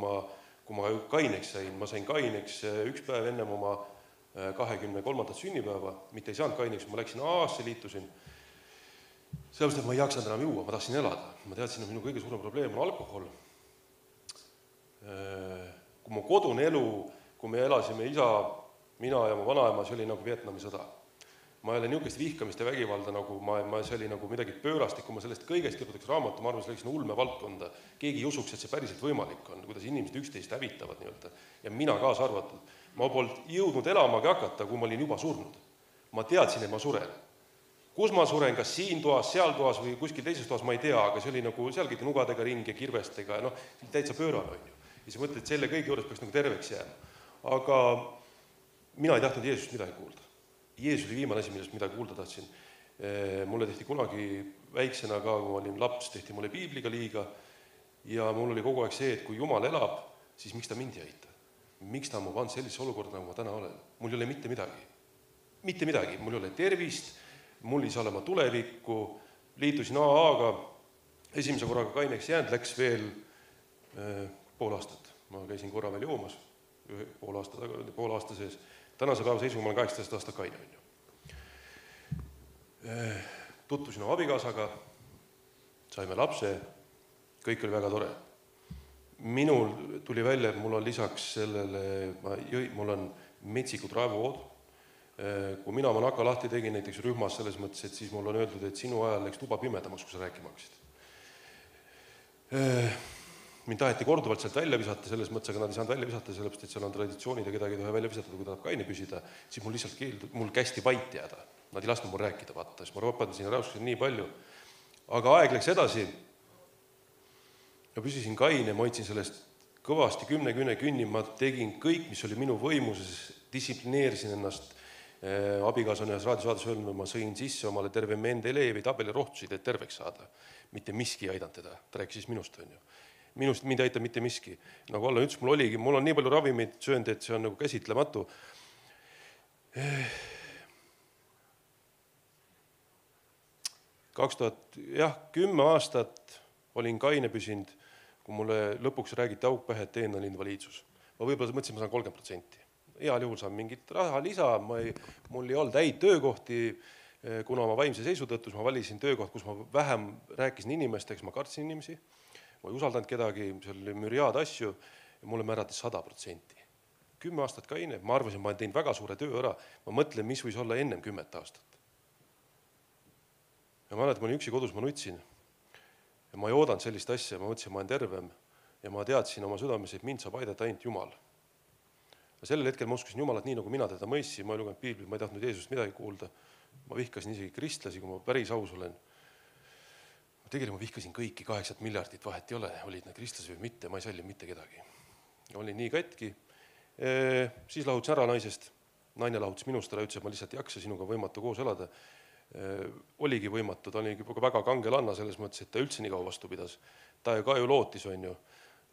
ma kaineks sain. Ma sain kaineks üks päev ennem oma 23. sünnipäeva, mitte ei saanud kaineks, ma läksin aastasse liitusin. Sellepärast, et ma ei jaksanud enam juua, ma tahtsin elada. Ma teadsin, et minu kõige suurem probleem on alkohol. Kui mu kodune elu, kui me elasime isa, mina ja mu vanaema, see oli nagu Vietnami sõda. Ma ei ole niisugust vihkamist ja vägivalda, nagu see oli nagu midagi pöörastik, kui ma sellest kõigest kirjutaks raamatu, ma arvan, see läks ulme valdkonda. Keegi ei usuks, et see päriselt võimalik on, kuidas inimesed üksteist hävitavad nii-öelda. Ja mina kaasa arvatud. Ma polnud jõudnud elamagi hakata, kui ma olin juba surnud. Ma teadsin, et ma suren. Kus ma suren, kas siin toas, seal toas või kuskil teises toas, ma ei tea, aga see oli nagu, seal käidi nugadega ring ja kirvestega, täitsa pöörane on ju. Ja siis mõtled, et selle kõige juures peaks nagu terveks jääma. Aga mina ei tahtnud Jeesust midagi kuulda. Jeesus oli viimane asi, millest midagi kuulda tahtsin. Mulle tehti kunagi väiksena ka, kui ma olin laps, tehti mulle piibliga liiga ja mul oli kogu aeg see, et kui Jumal elab, siis miks ta mind ei aita? Miks ta on mu pannud sellisesse olukorda, nagu ma täna olen? Mul ei ole mitte midagi. Mitte midagi. Mul ei ole tervist, mul ei saa olema tulevikku, liitusin AA-ga, esimese korraga kaineks jäänud, läks veel pool aastat. Ma käisin korra veel joomas, pool aasta sees. Tänase päeva seisuga ma olen 18 aastat kaine. Tutvusin oma abikaasaga, saime lapse, kõik oli väga tore. Minul tuli välja, et mul on lisaks sellele, mul on metsikud raevuvood. Kui mina oma naka lahti tegin näiteks rühmas selles mõttes, et siis mul on öeldud, et sinu ajal läks tuba pimedamaks, kui sa rääkima hakkasid. Mind taheti korduvalt sealt välja visata selles mõttes, aga nad ei saanud välja visata, sellepärast, et seal on traditsioonid ja kedagi ei tohi välja visatada, kui tahab kaine püsida, siis mul lihtsalt mul kästi vait jääda. Nad ei lasknud mul rääkida, vaata, siis ma ropandasin ja räuskasin nii palju. Aga aeg läks edasi ja püsisin kaine, ma hoidsin sellest kõvasti 10 künne künni, ma tegin kõik, mis oli minu võimuses, distsiplineerisin ennast. Abikaasa on ühes raadiosaades öelnud, ma sõin sisse omale terve Mendelejevi tabeli rohtusid, et terveks saada. Mitte miski ei aidanud teda, ta rääkis siis minust, on ju. Minust mind aitab mitte miski. Nagu Allan ütles, mul on nii palju ravimid söönud, et see on nagu käsitlematu. 10 aastat olin kaine püsinud, kui mulle lõpuks räägiti auk pähe, et teen on invaliidsus. Ma võib-olla mõtlesin, ma saan 30%. Heal juhul saan mingit raha lisa, mul ei olnud häid töökohti, kuna ma vaimse seisu tõttu, ma valisin töökoht, kus ma vähem rääkisin inimesteks, ma kartsin inimesi, ma ei usaldanud kedagi, seal oli müriaad asju ja mulle määrati 100%. 10 aastat kaine, ma arvasin, ma tein väga suure töö ära, ma mõtlen, mis võis olla ennem 10 aastat. Ja ma mäletan, ma olin üksi kodus, ma nutsin ja ma ei oodanud sellist asja, ma mõtlesin, ma olen tervem ja ma teadsin oma südames, et mind saab aidata ainult Jumal. Ja sellel hetkel ma uskusin Jumalat nii, nagu mina teda mõistsin, ma ei lugenud piiblit, ma ei tahtnud Jeesust midagi kuulda, ma vihkasin isegi kristlasi, kui ma päris aus olen. Tegelikult ma vihkasin kõiki 8 miljardit, vahet ei ole, olid need kristlasi või mitte, ma ei salli mitte kedagi. Olin nii katki, siis lahutasin ära naisest, naine lahutas minust ära, ütles, et ma lihtsalt ei jaksa, sinuga võimatu koos elada. Oligi võimatu, ta oli väga kangelanna selles mõttes, et ta üldse nii kaua vastu pidas. Ta ka ju lootis, on ju.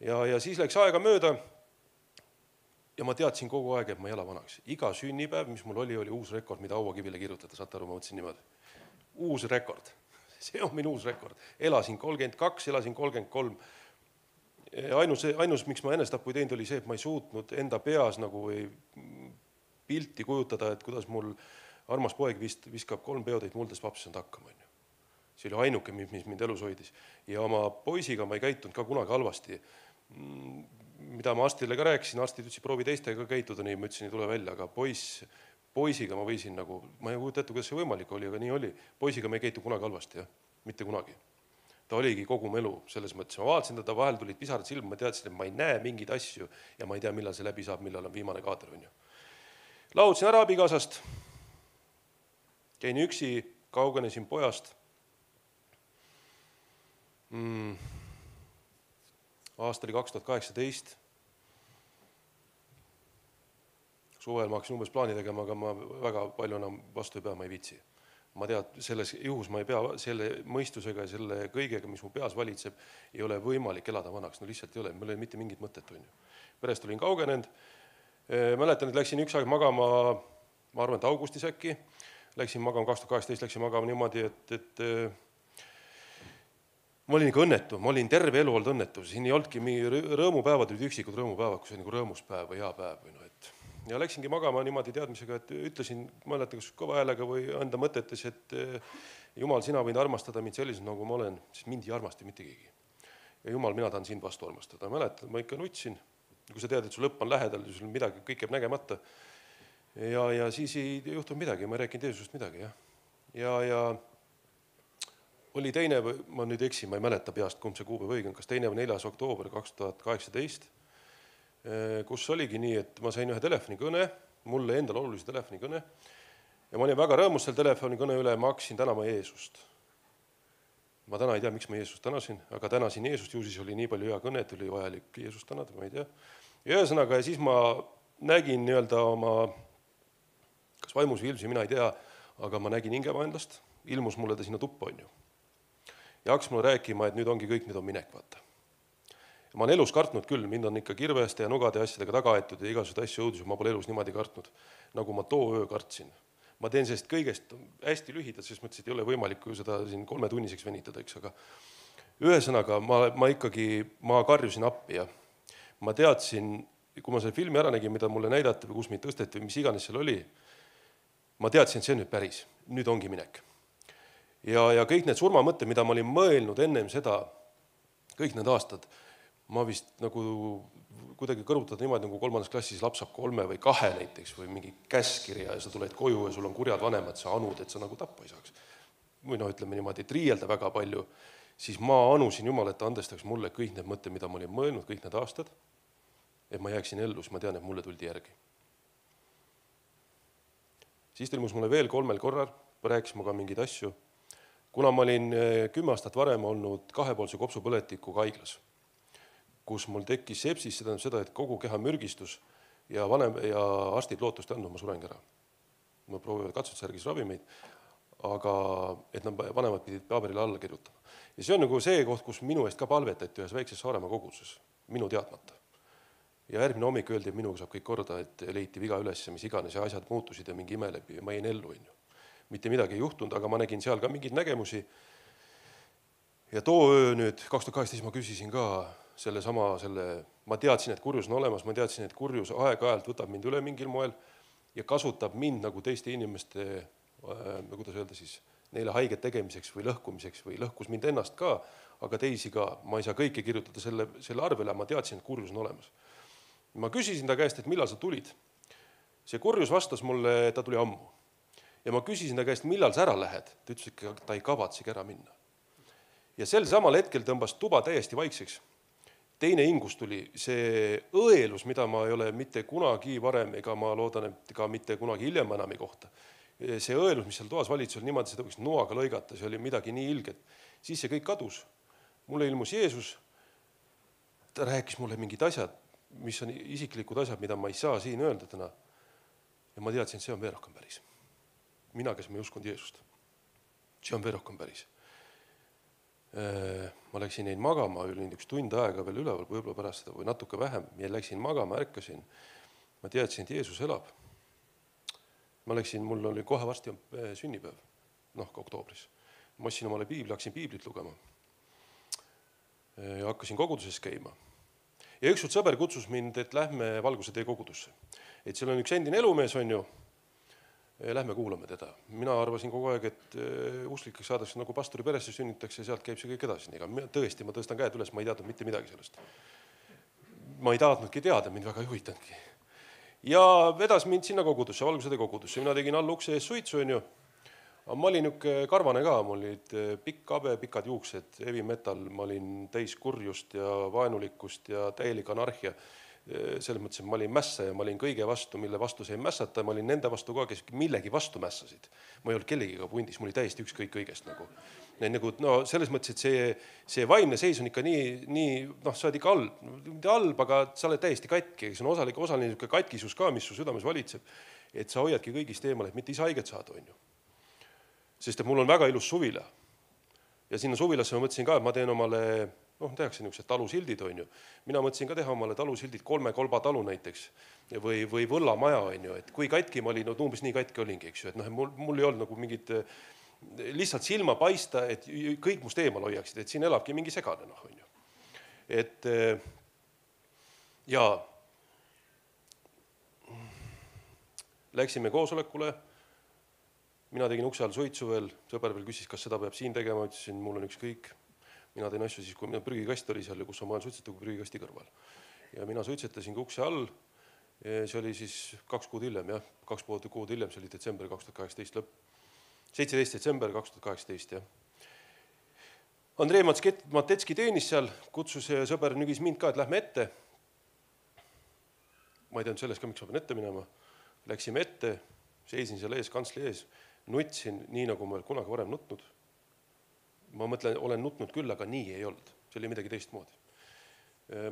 Ja siis läks aega mööda ja ma teadsin kogu aeg, et ma ei ela vanaks. Iga sünnipäev, mis mul oli uus rekord, mida hauakivile kirjutada, saate aru, ma mõtlesin niimoodi. Uus rekord. See on minu uus rekord. Elasin 32, elasin 33. Ainus, miks ma ennestappu ei teinud, oli see, et ma ei suutnud enda peas nagu pilti kujutada, et kuidas mul armas poeg viskab 3 peodeid muldest vapsisand hakkama. See oli ainuke, mis mind elus hoidis. Ja oma poisiga ma ei käitunud ka kunagi halvasti. Mida ma arstile ka rääkisin, arstid ütlesid, proovi teistega käituda, nii ma ütlesin, ei tule välja, aga poisiga ma võisin nagu, ma ei kujuta ette, kuidas see võimalik oli, aga nii oli. Poisiga ma ei käitu kunagi halvasti, jah, mitte kunagi. Ta oligi kogu mu elu selles mõttes. Ma vaatasin teda, vahel tulid pisarad silma, ma teadsin, et ma ei näe mingeid asju ja ma ei tea, millal see läbi saab, millal on viimane kaader. Lahutasin ära abikaasast, käin üksi, kaugenesin pojast. Aasta oli 2018. Suvel ma hakkasin umbes plaani tegema, aga ma väga palju enam vastu ei pea, ma ei viitsi. Ma tead, selles juhus ma ei pea selle mõistusega ja selle kõigega, mis mu peas valitseb, ei ole võimalik elada vanaks. No lihtsalt ei ole, mul ei mitte mingit mõtet. Perest olin kaugenenud. Mäletan, et läksin üks aeg magama, ma arvan, et augustis äkki. Läksin magama 2018, läksin magama niimoodi, et ma olin ikka õnnetu, ma olin terve elu olnud õnnetu. Siin ei olnudki rõõmupäevad, olid üksikud rõõmupäevad, kus oli nagu rõõmuspäev või hea päev. Ja läksingi magama niimoodi teadmisega, et ütlesin, mäletan, kas kõva häälega või enda mõtetes, et Jumal, sina võid armastada mind sellisena, nagu ma olen, sest mind ei armasta mitte keegi. Ja Jumal, mina tahan sind vastu armastada. Mäletan, ma ikka nutsin, kui sa tead, et su lõpp on lähedal, sul midagi, kõik jääb nägemata. Ja siis ei juhtunud midagi, ma ei rääkinud Jeesusest midagi. Ja oli teine, ma nüüd eksin, ma ei mäleta peast, kumb see kuupäev õige on, kas 2. või 4. oktoober 2018, kus oligi nii, et ma sain ühe telefonikõne, mulle endal olulise telefonikõne, ja ma olin väga rõõmus selle telefonikõne üle, ma hakkasin tänama Jeesust. Ma täna ei tea, miks ma Jeesust tänasin, aga tänasin Jeesust, ju siis oli nii palju hea kõne, et oli vajalik Jeesust tänada, ma ei tea. Ja ühesõnaga, ja siis ma nägin nii-öelda oma, kas vaimus või ilmsi, mina ei tea, aga ma nägin hingemaendlast, ilmus mulle ta sinna tuppa, on ju. Ja hakkas mulle rääkima, et nüüd ongi kõik, nüüd on minek, vaata. Ja ma olen elus kartnud küll, mind on ikka kirveste ja nugade asjadega taga aetud ja igasugused asju õudus, ma pole elus niimoodi kartnud, nagu ma too öö kartsin. Ma teen sellest kõigest hästi lühidalt, sest mõtlesin, et ei ole võimalik seda siin 3 tunniseks venitada, eks, aga ühesõnaga ma karjusin appi ja ma teadsin, kui ma selle filmi ära nägin, mida mulle näidati või kus mind tõsteti või mis iganes seal oli, ma teadsin, et see on nüüd päris, nüüd ongi minek. Ja kõik need surmamõtted, mida ma olin mõelnud ennem seda, kõik need aastad, ma vist nagu kuidagi kõrvutada niimoodi, nagu 3. klassis laps saab 3 või 2 näiteks või mingi käskirja ja sa tuled koju ja sul on kurjad vanemad, sa anud, et sa nagu tappa ei saaks. Või ütleme niimoodi, et riielda väga palju, siis ma anusin Jumal, et ta andestaks mulle kõik need mõtted, mida ma olin mõelnud, kõik need aastad, et ma jääksin ellu, siis ma tean, et mulle tuldi järgi. Siis ilmus mulle veel 3 korral, rääkis ma ka mingeid asju. Kuna ma olin 10 aastat varem olnud 2-poolse kopsupõletikuga haiglas, kus mul tekkis sepsis, see tähendab seda, et kogu keha mürgistus ja arstid lootust ei andnud, ma surengi ära. Ma proovivad katsutusjärgis ravimeid, aga et nad vanemad pidid paberile alla kirjutama. Ja see on nagu see koht, kus minu eest ka palvetati ühes väikses Saaremaa koguduses, minu teadmata. Ja järgmine hommik öeldi, et minuga saab kõik korda, et leiti viga üles, mis iganes ja asjad muutusid ja mingi ime läbi ja ma jäin ellu. Mitte midagi ei juhtunud, aga ma nägin seal ka mingeid nägemusi. Ja too öö nüüd, 2018 ma küsisin ka ma teadsin, et kurjus on olemas, ma teadsin, et kurjus aeg-ajalt võtab mind üle mingil moel ja kasutab mind nagu teiste inimeste, kuidas öelda siis, neile haiget tegemiseks või lõhkumiseks või lõhkus mind ennast ka, aga teisi ka. Ma ei saa kõike kirjutada selle arvele, ma teadsin, et kurjus on olemas. Ma küsisin ta käest, et millal sa tulid. See kurjus vastas mulle, ta tuli ammu. Ja ma küsisin ta käest, millal sa ära lähed. Ta ütles, et ta ei kavatsegi ära minna. Ja sel samal hetkel tõmbas tuba täiesti vaikseks. Teine hingus tuli see õelus, mida ma ei ole mitte kunagi varem, ega ma loodan, et ka mitte kunagi hiljem enam ei kohta. See õelus, mis seal toas valitsus oli niimoodi, seda võiks noaga lõigata, see oli midagi nii ilget. Siis see kõik kadus. Mulle ilmus Jeesus, ta rääkis mulle mingid asjad, mis on isiklikud asjad, mida ma ei saa siin öelda täna. Ja ma teadsin, et see on veel rohkem päris. Mina, kes ma ei uskunud Jeesust. See on veel rohkem päris. Ma läksin neid magama, olin üks tund aega veel üleval, võib-olla pärast seda või natuke vähem. Ja läksin magama, ärkasin. Ma teadsin, et Jeesus elab. Ma läksin, mul oli kohe varsti sünnipäev, oktoobris. Ma ostsin omale piibli, hakkasin piiblit lugema. Ja hakkasin koguduses käima. Ja ükskord sõber kutsus mind, et lähme Valguse tee kogudusse. Et seal on üks endine elumees, on ju. Lähme kuulame teda. Mina arvasin kogu aeg, et usklikeks saadakse nagu pastori peresse sünnitakse ja sealt käib see kõik edasi. Tõesti, ma tõstan käed üles, ma ei teadnud mitte midagi sellest. Ma ei tahtnudki teada, mind väga ei huvitandki. Ja vedas mind sinna kogudusse, Valguse tee kogudusse. Mina tegin all ukse ees suitsu, on ju. Ma olin karvane ka, mul olid pikk kabe, pikad juuksed, heavy metal, ma olin täis kurjust ja vaenulikkust ja täielik anarhia. Selles mõttes, et ma olin mässa ja ma olin kõige vastu, mille vastu sai mässata, ma olin nende vastu ka, kes millegi vastu mässasid. Ma ei olnud kellegiga pundis, mul oli täiesti ükskõik kõigest nagu. Selles mõttes, et see vaimne seis on ikka nii, sa oled ikka halb, aga sa oled täiesti katki, see on osaline katkisus ka, mis su südames valitseb, et sa hoiadki kõigist eemale, et mitte ise haiget saada, on ju. Sest et mul on väga ilus suvila. Ja sinna suvilasse ma mõtlesin ka, et ma teen omale, tehakse niisugused talusildid, on ju. Mina mõtlesin ka teha omale talusildid 3 kolba talu näiteks või võllamaja, on ju. Et kui katki ma olin, umbes nii katki olingi, eks ju. Et mul ei olnud nagu mingit lihtsalt silma paista, et kõik must eemal hoiaksid, et siin elabki mingi segane, on ju. Et ja läksime koosolekule. Mina tegin ukse all suitsu veel, sõber veel küsis, kas seda peab siin tegema, ütlesin, mul on ükskõik. Mina teen asju siis, kui prügikast oli seal, kus on vaja suitsetada kui prügikasti kõrval. Ja mina suitsetasin ukse all, see oli siis 2 kuud hiljem, 2,5 kuud hiljem, see oli detsember 2018 lõpp. 17. detsember 2018, Andrei Matetski teenis seal, kutsus sõber nügis mind ka, et lähme ette. Ma ei teadnud sellest ka, miks ma pean ette minema. Läksime ette, seisin seal ees, kantsli ees, nutsin nii, nagu ma kunagi varem nutnud. Ma mõtlen, olen nutnud küll, aga nii ei olnud. See oli midagi teistmoodi.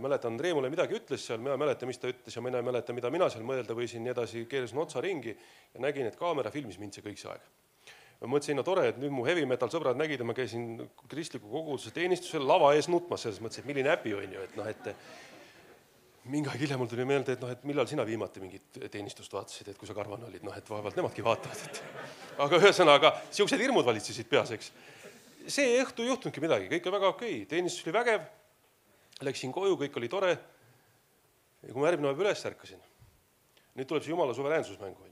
Mäletan, Andrei mulle midagi ütles seal, mina mäleta, mis ta ütles ja mina mäleta, mida mina seal mõelda võisin nii edasi, keerasin otsa ringi ja nägin, et kaamera filmis mind see kõik see aeg. Ma mõtlesin, tore, et nüüd mu heavy metal sõbrad nägid ja ma käisin kristliku koguduse teenistusel lava ees nutmas, selles mõttes, et milline äpi on ju, et mingi aeg hiljem mul tuli meelde, et millal sina viimati mingit teenistust vaatasid, et kui sa karvan olid, et vaevalt nemadki vaatavad. Aga ühesõnaga, siuksed hirmud valitsesid peaseks. See õhtu ei juhtunudki midagi, kõik on väga okei. Teenistus oli vägev, läksin koju, kõik oli tore. Ja kui ma järgmine päev üles ärkasin, nüüd tuleb see Jumala suveräänsusmängu.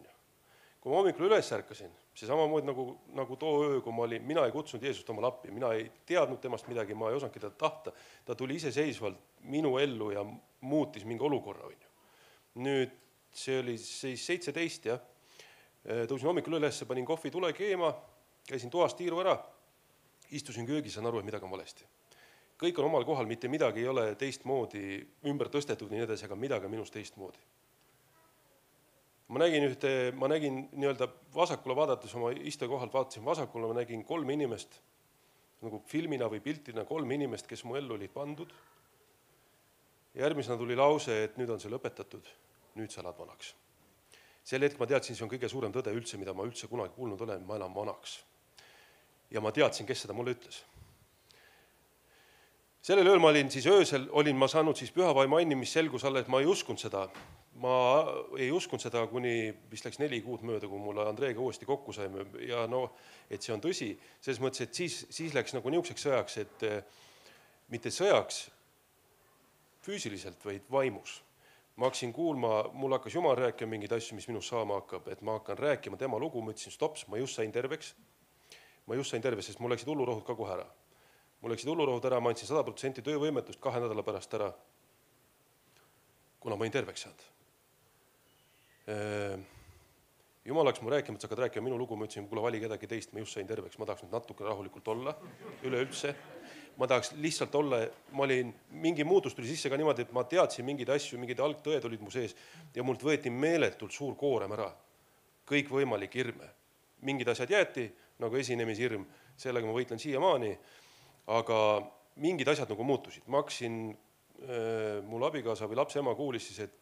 Kui ma hommikul üles ärkasin, see samamoodi nagu too öö, kui mina ei kutsunud Jeesust oma lappi, mina ei teadnud temast midagi, ma ei osanudki teda tahta. Ta tuli iseseisvalt minu ellu ja muutis mingi olukorra. Nüüd see oli 17, tõusin hommikul üles, panin kohvi tule keema, käisin toast tiiru ära, istusin köögis, saan aru, et midagi on valesti. Kõik on omal kohal, mitte midagi ei ole teistmoodi ümber tõstetud nii edasi, aga midagi minust teistmoodi. Ma nägin nii-öelda vasakule vaadates oma istekohalt, vaatasin vasakule, ma nägin 3 inimest, nagu filmina või piltina 3 inimest, kes mu ellu olid pandud. järgmisena tuli lause, et nüüd on see lõpetatud, nüüd sa elad vanaks. Sel hetk ma teadsin, see on kõige suurem tõde üldse, mida ma üldse kunagi kuulnud olen, ma elan vanaks. Ja ma teadsin, kes seda mulle ütles. Sellel ööl ma olin siis öösel, ma saanud siis pühavaimu anni, mis selgus alles, et ma ei uskunud seda. Ma ei uskunud seda, kuni vist läks 4 kuud mööda, kui mulle Andreega uuesti kokku saime ja et see on tõsi. Selles mõttes, et siis läks nagu niisuguseks sõjaks, et mitte sõjaks füüsiliselt, vaid vaimus. Ma hakkasin kuulma, mul hakkas Jumal rääkima mingeid asju, mis minust saama hakkab, et ma hakkan rääkima tema lugu, ma ütlesin stops, ma just sain terveks, sest mul läksid hullurohud ka kohe ära. Mul läksid hullurohud ära, ma andsin 100% töövõimetust 2 nädala pärast ära, kuna ma olin terveks saanud. Jumal hakkas mu rääkima, et sa hakkad rääkima minu lugu, ma ütlesin, kuule vali kedagi teist, ma just sain terveks, ma tahaks nüüd natuke rahulikult olla, üleüldse. Ma tahaks lihtsalt olla, ma olin, mingi muutus tuli sisse ka niimoodi, et ma teadsin mingeid asju, mingid algtõed olid mu sees ja mult võeti meeletult suur koorem ära. Kõik võimalik hirme. Mingid asjad jäeti, nagu esinemishirm, sellega ma võitlen siiamaani, aga mingid asjad nagu muutusid. Ma hakkasin, mul abikaasa või lapse ema kuulis siis, et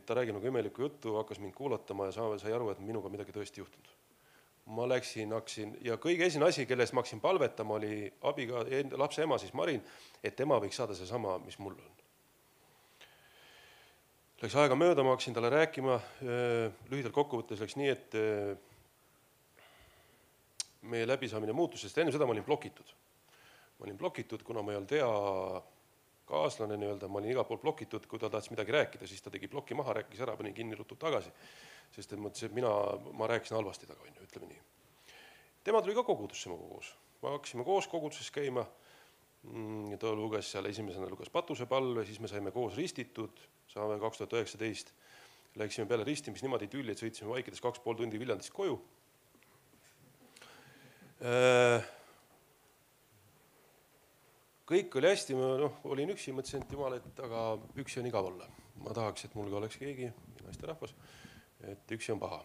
ta räägib nagu imelikku juttu, hakkas mind kuulatama ja sai aru, et minuga midagi tõesti juhtunud. Ma hakkasin ja kõige esimene asi, kelles ma hakkasin palvetama, oli lapse ema, siis Marin, et tema võiks saada see sama, mis mul on. Läks aega mööda, ma hakkasin talle rääkima, lühidalt kokkuvõttes läks nii, et meie läbisaamine muutus, sest enne seda ma olin blokitud. Ma olin blokitud, kuna ma ei olnud hea kaaslane, ma olin igal pool blokitud, kui ta tahtis midagi rääkida, siis ta tegi bloki maha, rääkis ära, panin kinni rutub tagasi. Sest mõtles, et ma rääkisin halvasti taga, ütleme nii. Tema tuli ka kogudusse minuga koos. Me hakkasime koos koguduses käima. Ta luges seal, esimesena luges Patuse palve, siis me saime koos ristitud, saame 2019. Läksime peale ristimist niimoodi tülli, et sõitsime vaikides 2,5 tundi Viljandist koju. Kõik oli hästi, ma olin üksi, mõtlesin, et Jumal, et aga üksi on igav olla. Ma tahaks, et mul ka oleks keegi, naiste rahvas, et üksi on paha.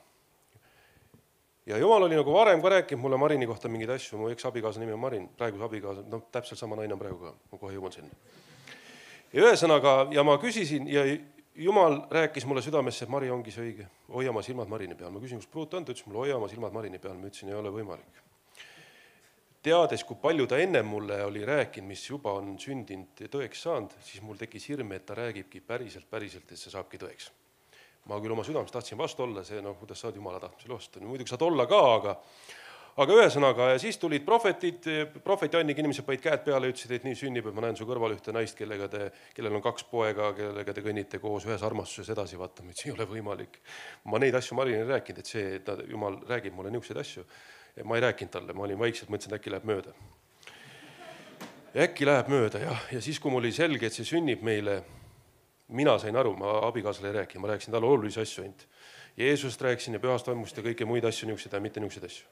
Ja Jumal oli nagu varem ka rääkinud mulle Marini kohta mingeid asju, mu eks-abikaasa nimi on Marin, praegu abikaasa, täpselt sama naine on praegu ka, ma kohe jõuan sinna. Ja ühesõnaga, ja ma küsisin ja Jumal rääkis mulle südamesse, et Mari ongi see õige, hoia oma silmad Marini peal. Ma küsin, kus pruut on, ta ütles mulle, hoia oma silmad Marini peal, ma ütlesin, ei ole võimalik. Teades, kui palju ta enne mulle oli rääkinud, mis juba on sündinud ja tõeks saanud, siis mul tekkis hirm, et ta räägibki päriselt, et see saabki tõeks. Ma küll oma südames tahtsin vastu olla, see, kuidas saad Jumala tahtmisele vastu. Muidugi saad olla ka, aga ühesõnaga, ja siis tulid profeti Anniga inimesed panid käed peale ja ütlesid, et nii sünnib, et ma näen su kõrval ühte naist, kellel on 2 poega, kellega te kõnnite koos ühes armastuses edasi, vaata, see ei ole võimalik. Ma neid asju Marin ei rääkinud, et see, et Jumal räägib mulle niisuguseid asju. Ma ei rääkinud talle, ma olin vaikselt, mõtlesin, et äkki läheb mööda. Äkki läheb mööda, jah. Ja siis, kui mul oli selge, et see sünnib meile, mina sain aru, ma abikaasale ei rääkinud, ma rääkisin talle olulisi asju ainult. Jeesust rääkisin ja pühast vaimust ja kõike muid asju niisugused ja mitte niisugused asju.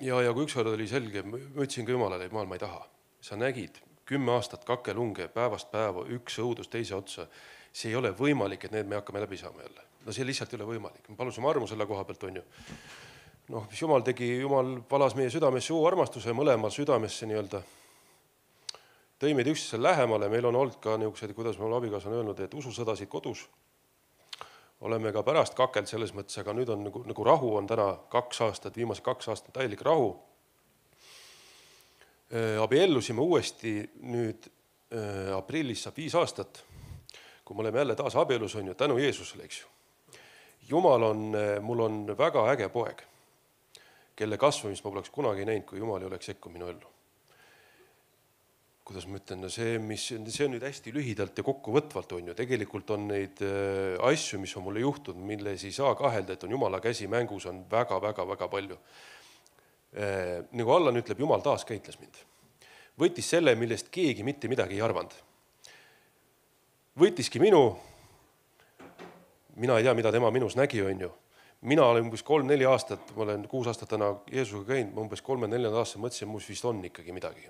Ja kui ükskord oli selge, ma ütlesin ka Jumalale, et ma ei taha. Sa nägid 10 aastat kakelunge päevast päeva, üks õudus teise otsa. See ei ole võimalik, et need me hakkame läbi saama jälle. See lihtsalt ei ole võimalik. Me palusime armu selle koha pealt, on ju. Mis Jumal tegi, Jumal valas meie südamesse uue armastuse, mõlemal südamesse nii-öelda. Tõi meid üksteisele lähemale, meil on olnud ka niisugused, kuidas mul abikaas on öelnud, et ususõdasid kodus. Oleme ka pärast kakeld selles mõttes, aga nüüd on nagu rahu on täna 2 aastat, viimased 2 aastat täielik rahu. Abiellusime uuesti nüüd aprillis saab 5 aastat, kui me oleme jälle taas abielus, on ju, tänu Jeesusele, eks ju. Mul on väga äge poeg, kelle kasvamist ma poleks kunagi näinud, kui Jumal ei oleks sekku minu ellu. Kuidas ma ütlen, see on nüüd hästi lühidalt ja kokkuvõtvalt on ju. Tegelikult on neid asju, mis on mulle juhtunud, milles ei saa kahelda, et on Jumala käsi mängus, on väga palju. Nagu Allan ütleb, Jumal taas käitles mind. Võttis selle, millest keegi mitte midagi ei arvanud. Võttiski mina ei tea, mida tema minus nägi, on ju. Mina olen umbes 3-4 aastat, ma olen 6 aastat täna Jeesusega käinud, ma umbes 3-4 aastat mõtlesin, et mul vist on ikkagi midagi.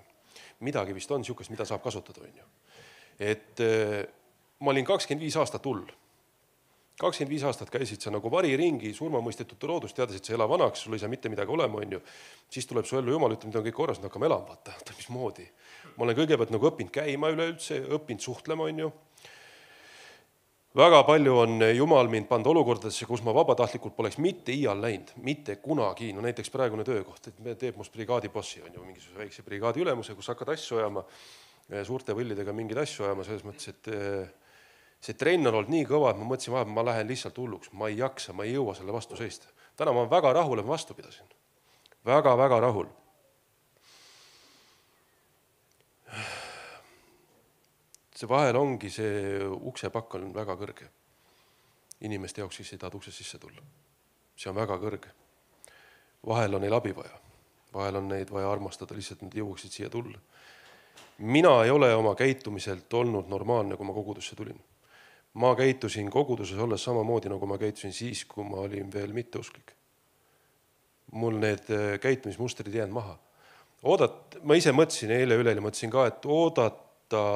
Midagi vist on niisugust, mida saab kasutada, on ju. Et ma olin 25 aastat hull. 25 aastat käisid sa nagu variringi, surmamõistetute loodus, teades, et sa ela vanaks, sul ei saa mitte midagi olema, on ju. Siis tuleb su ellu Jumal, ütleb, et on kõik korras, hakkame elama, vaata, mismoodi. Ma olen kõigepealt nagu õppinud käima üleüldse, õppinud suhtlema, on ju. Väga palju on Jumal mind pannud olukordadesse, kus ma vabatahtlikult poleks mitte iial läinud, mitte kunagi. No näiteks praegune töökoht, et teeb must brigaadibossi, on ju, mingisuguse väikse brigaadi ülemuse, kus hakkad asju ajama, suurte võllidega mingeid asju ajama, selles mõttes, et see trenn on olnud nii kõva, et ma mõtlesin, et ma lähen lihtsalt hulluks, ma ei jaksa, ma ei jõua selle vastu seista. Täna ma väga rahul, et vastu pidasin. Väga rahul. See vahel ongi, see uksepakk on väga kõrge. Inimeste jaoks, kes ei tahad uksest sisse tulla. See on väga kõrge. Vahel on neil abi vaja. Vahel on neid vaja armastada, lihtsalt nad jõuaksid siia tulla. Mina ei ole oma käitumiselt olnud normaalne, kui ma kogudusse tulin. Ma käitusin koguduses olles samamoodi, nagu ma käitusin siis, kui ma olin veel mitteusklik. Mul need käitumismustrid jäänud maha. Ma ise mõtlesin, eile mõtlesin ka, et oodata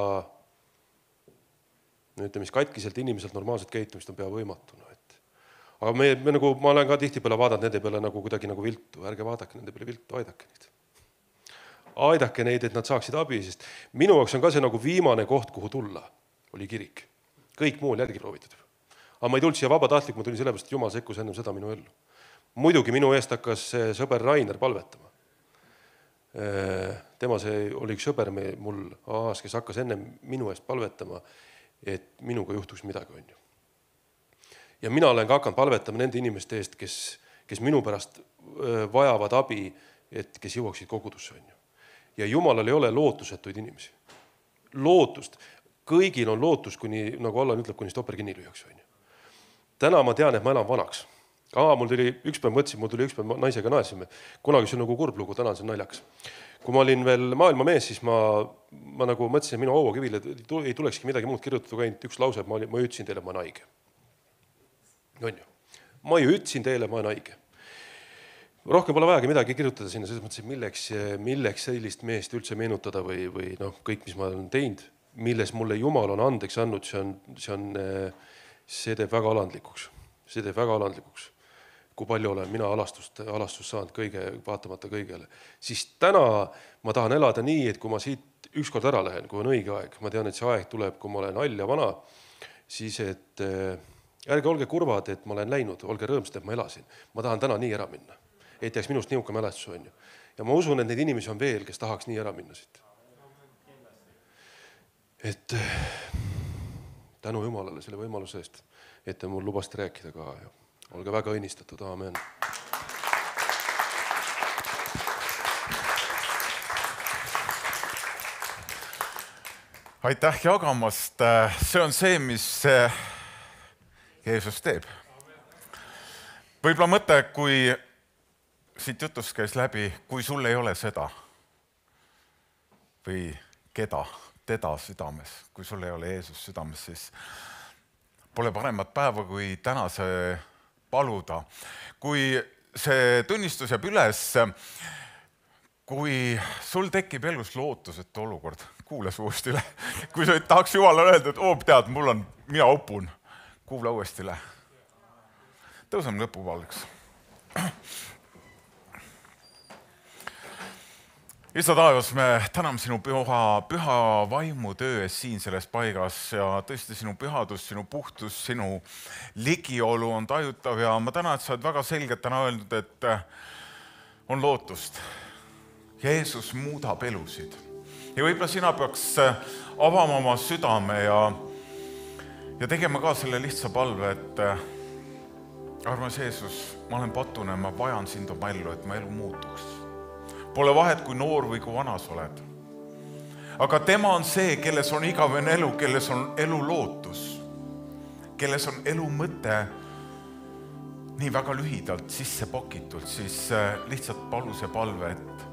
mis katkiselt inimeselt normaalset käitumist on pea võimatu. Aga ma olen ka tihtipeale vaadanud nende peale nagu kuidagi nagu viltu. Ärge vaadake nende peale viltu, aidake neid. Aidake neid, et nad saaksid abi, sest minu jaoks on ka see nagu viimane koht, kuhu tulla, oli kirik. Kõik muu on järgi proovitud. Aga ma ei tulnud siia vabatahtlik, ma tulin sellepärast, et Jumal sekkus ennem seda minu ellu. Muidugi minu eest hakkas sõber Rainer palvetama. Tema oli üks sõber mul, kes hakkas ennem minu eest palvetama, et minuga juhtuks midagi, on ju. Ja mina olen ka hakanud palvetama nende inimeste eest, kes minu pärast vajavad abi, et kes jõuaksid kogudusse, on ju. Ja Jumalal ei ole lootusetuid inimesi. Lootust. Kõigil on lootus, kuni, nagu Allah ütleb, kuni stopper kinni lüüakse, on ju. Täna ma tean, et ma elan vanaks. Mul tuli ükspäev naisega naasime. Kunagi see on nagu kurb lugu, täna on see naljakas. Kui ma olin veel maailma mees, siis ma nagu mõtlesin, et minu hauakivile ei tulekski midagi muud kirjutatud, ainult üks lause, et ma ütlesin teile, ma olen haige. On ju? Ma ju ütlesin teile, ma olen haige. Rohkem pole vajagi midagi kirjutada sinna, selles mõttes, et milleks sellist meest üldse meenutada või kõik, mis ma olen teinud, milles mulle Jumal on andeks andnud, see teeb väga alandlikuks. See teeb väga alandlikuks. Kui palju olen mina alastust saanud vaatamata kõigele. Siis täna ma tahan elada nii, et kui ma siit ükskord ära lähen, kui on õige aeg, ma tean, et see aeg tuleb, kui ma olen hall ja vana, siis et ärge olge kurvad, et ma olen läinud, olge rõõmsad, et ma elasin. Ma tahan täna nii ära minna. Et jääks minust niuka mälestus, on ju. Ja ma usun, et neid inimesi on veel, kes tahaks nii ära minna siit. Et tänu Jumalale selle võimaluse eest, et te mul lubast rääkida ka ja olge väga õnnistatud, aamen.
Aitäh jagamast. See on see, mis Jeesus teeb. Võib-olla mõte, kui siit jutust käis läbi, kui sul ei ole seda või teda südames, kui sul ei ole Jeesus südames, siis pole paremat päeva, kui täna see paluda. Kui see tunnistus jääb üles, kui sul tekib elus lootusetu olukord, kuule su uuesti üle. Kui sa tahaks Jumalale öelda, et tead, mina upun, kuula uuesti üle. Tõuseme lõpupallaks. Isa taevas, me täname sinu püha vaimu töö ees siin selles paigas ja tõesti sinu pühadus, sinu puhtus, sinu ligiolu on tajutav ja ma tänan, et sa oled väga selgelt täna öelnud, et on lootust. Jeesus muudab elusid. Ja võib-olla sina peaks avama oma südame ja tegema ka selle lihtsa palve, et armas Jeesus, ma olen patune, ma vajan sind oma ellu, et ma elu muutuks. Pole vahet, kui noor või kui vanas oled. Aga tema on see, kelles on igavene elu, kelles on elu lootus, kelles on elu mõte nii väga lühidalt sisse pakitult, siis lihtsalt palu see palve, et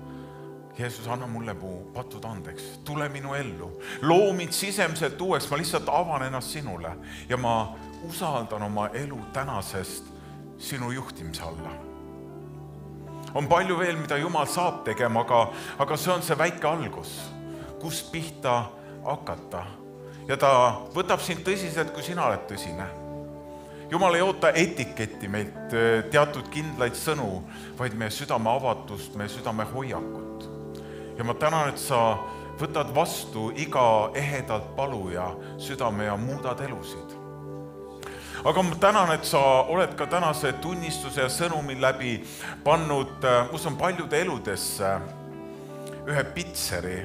Jeesus, anna mulle patud andeks, tule minu ellu, loo mind sisemiselt uueks, ma lihtsalt avan ennast sinule ja ma usaldan oma elu tänasest sinu juhtimise alla. On palju veel, mida Jumal saab tegema, aga see on see väike algus, kust pihta hakata. Ja ta võtab sind tõsiselt, kui sina oled tõsine. Jumal ei oota etiketti meilt, teatud kindlaid sõnu, vaid meie südame avatust, meie südame hoiakut. Ja ma tänan, et sa võtad vastu iga ehedalt paluja südame ja muudad elusid. Aga ma tänan, et sa oled ka tänase tunnistuse ja sõnumi läbi pannud, kus on paljude eludesse ühe pitseri,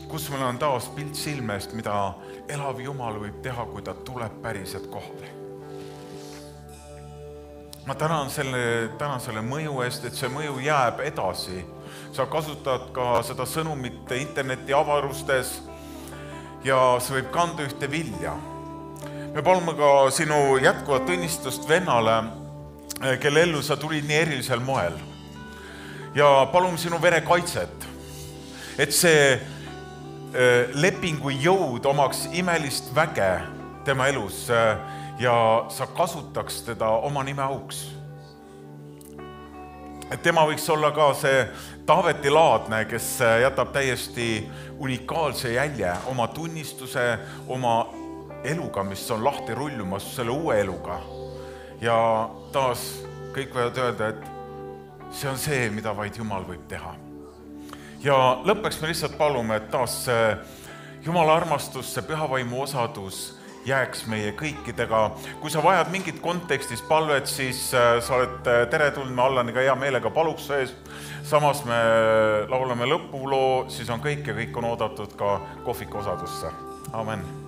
kus meil on taas pilt silmest, mida elav Jumal võib teha, kui ta tuleb päriselt kohale. Ma tänan selle mõju eest, et see mõju jääb edasi. Sa kasutad ka seda sõnumit interneti avarustes ja see võib kanda ühte vilja. Me palume ka sinu jätkuvat õnnistust vennale, kelle ellu sa tulid nii erilisel moel. Ja palume sinu vere kaitset, et see lepingu jõud omaks imelist väge tema elus ja sa kasutaks teda oma nime auks. Et tema võiks olla ka see Taaveti laadne, kes jätab täiesti unikaalse jälje oma tunnistuse, oma eluga, mis on lahti rullumas selle uue eluga. Ja taas kõik võivad öelda, et see on see, mida vaid Jumal võib teha. Ja lõppeks me lihtsalt palume, et taas Jumala armastus, see pühavaimu osadus jääks meie kõikidega. Kui sa vajad mingit kontekstis palvet, siis sa oled teretulnud, me Allaniga hea meelega paluks ees. Samas me laulame lõpuloo, siis on kõik ja kõik on oodatud ka kohvika osadusse. Amen.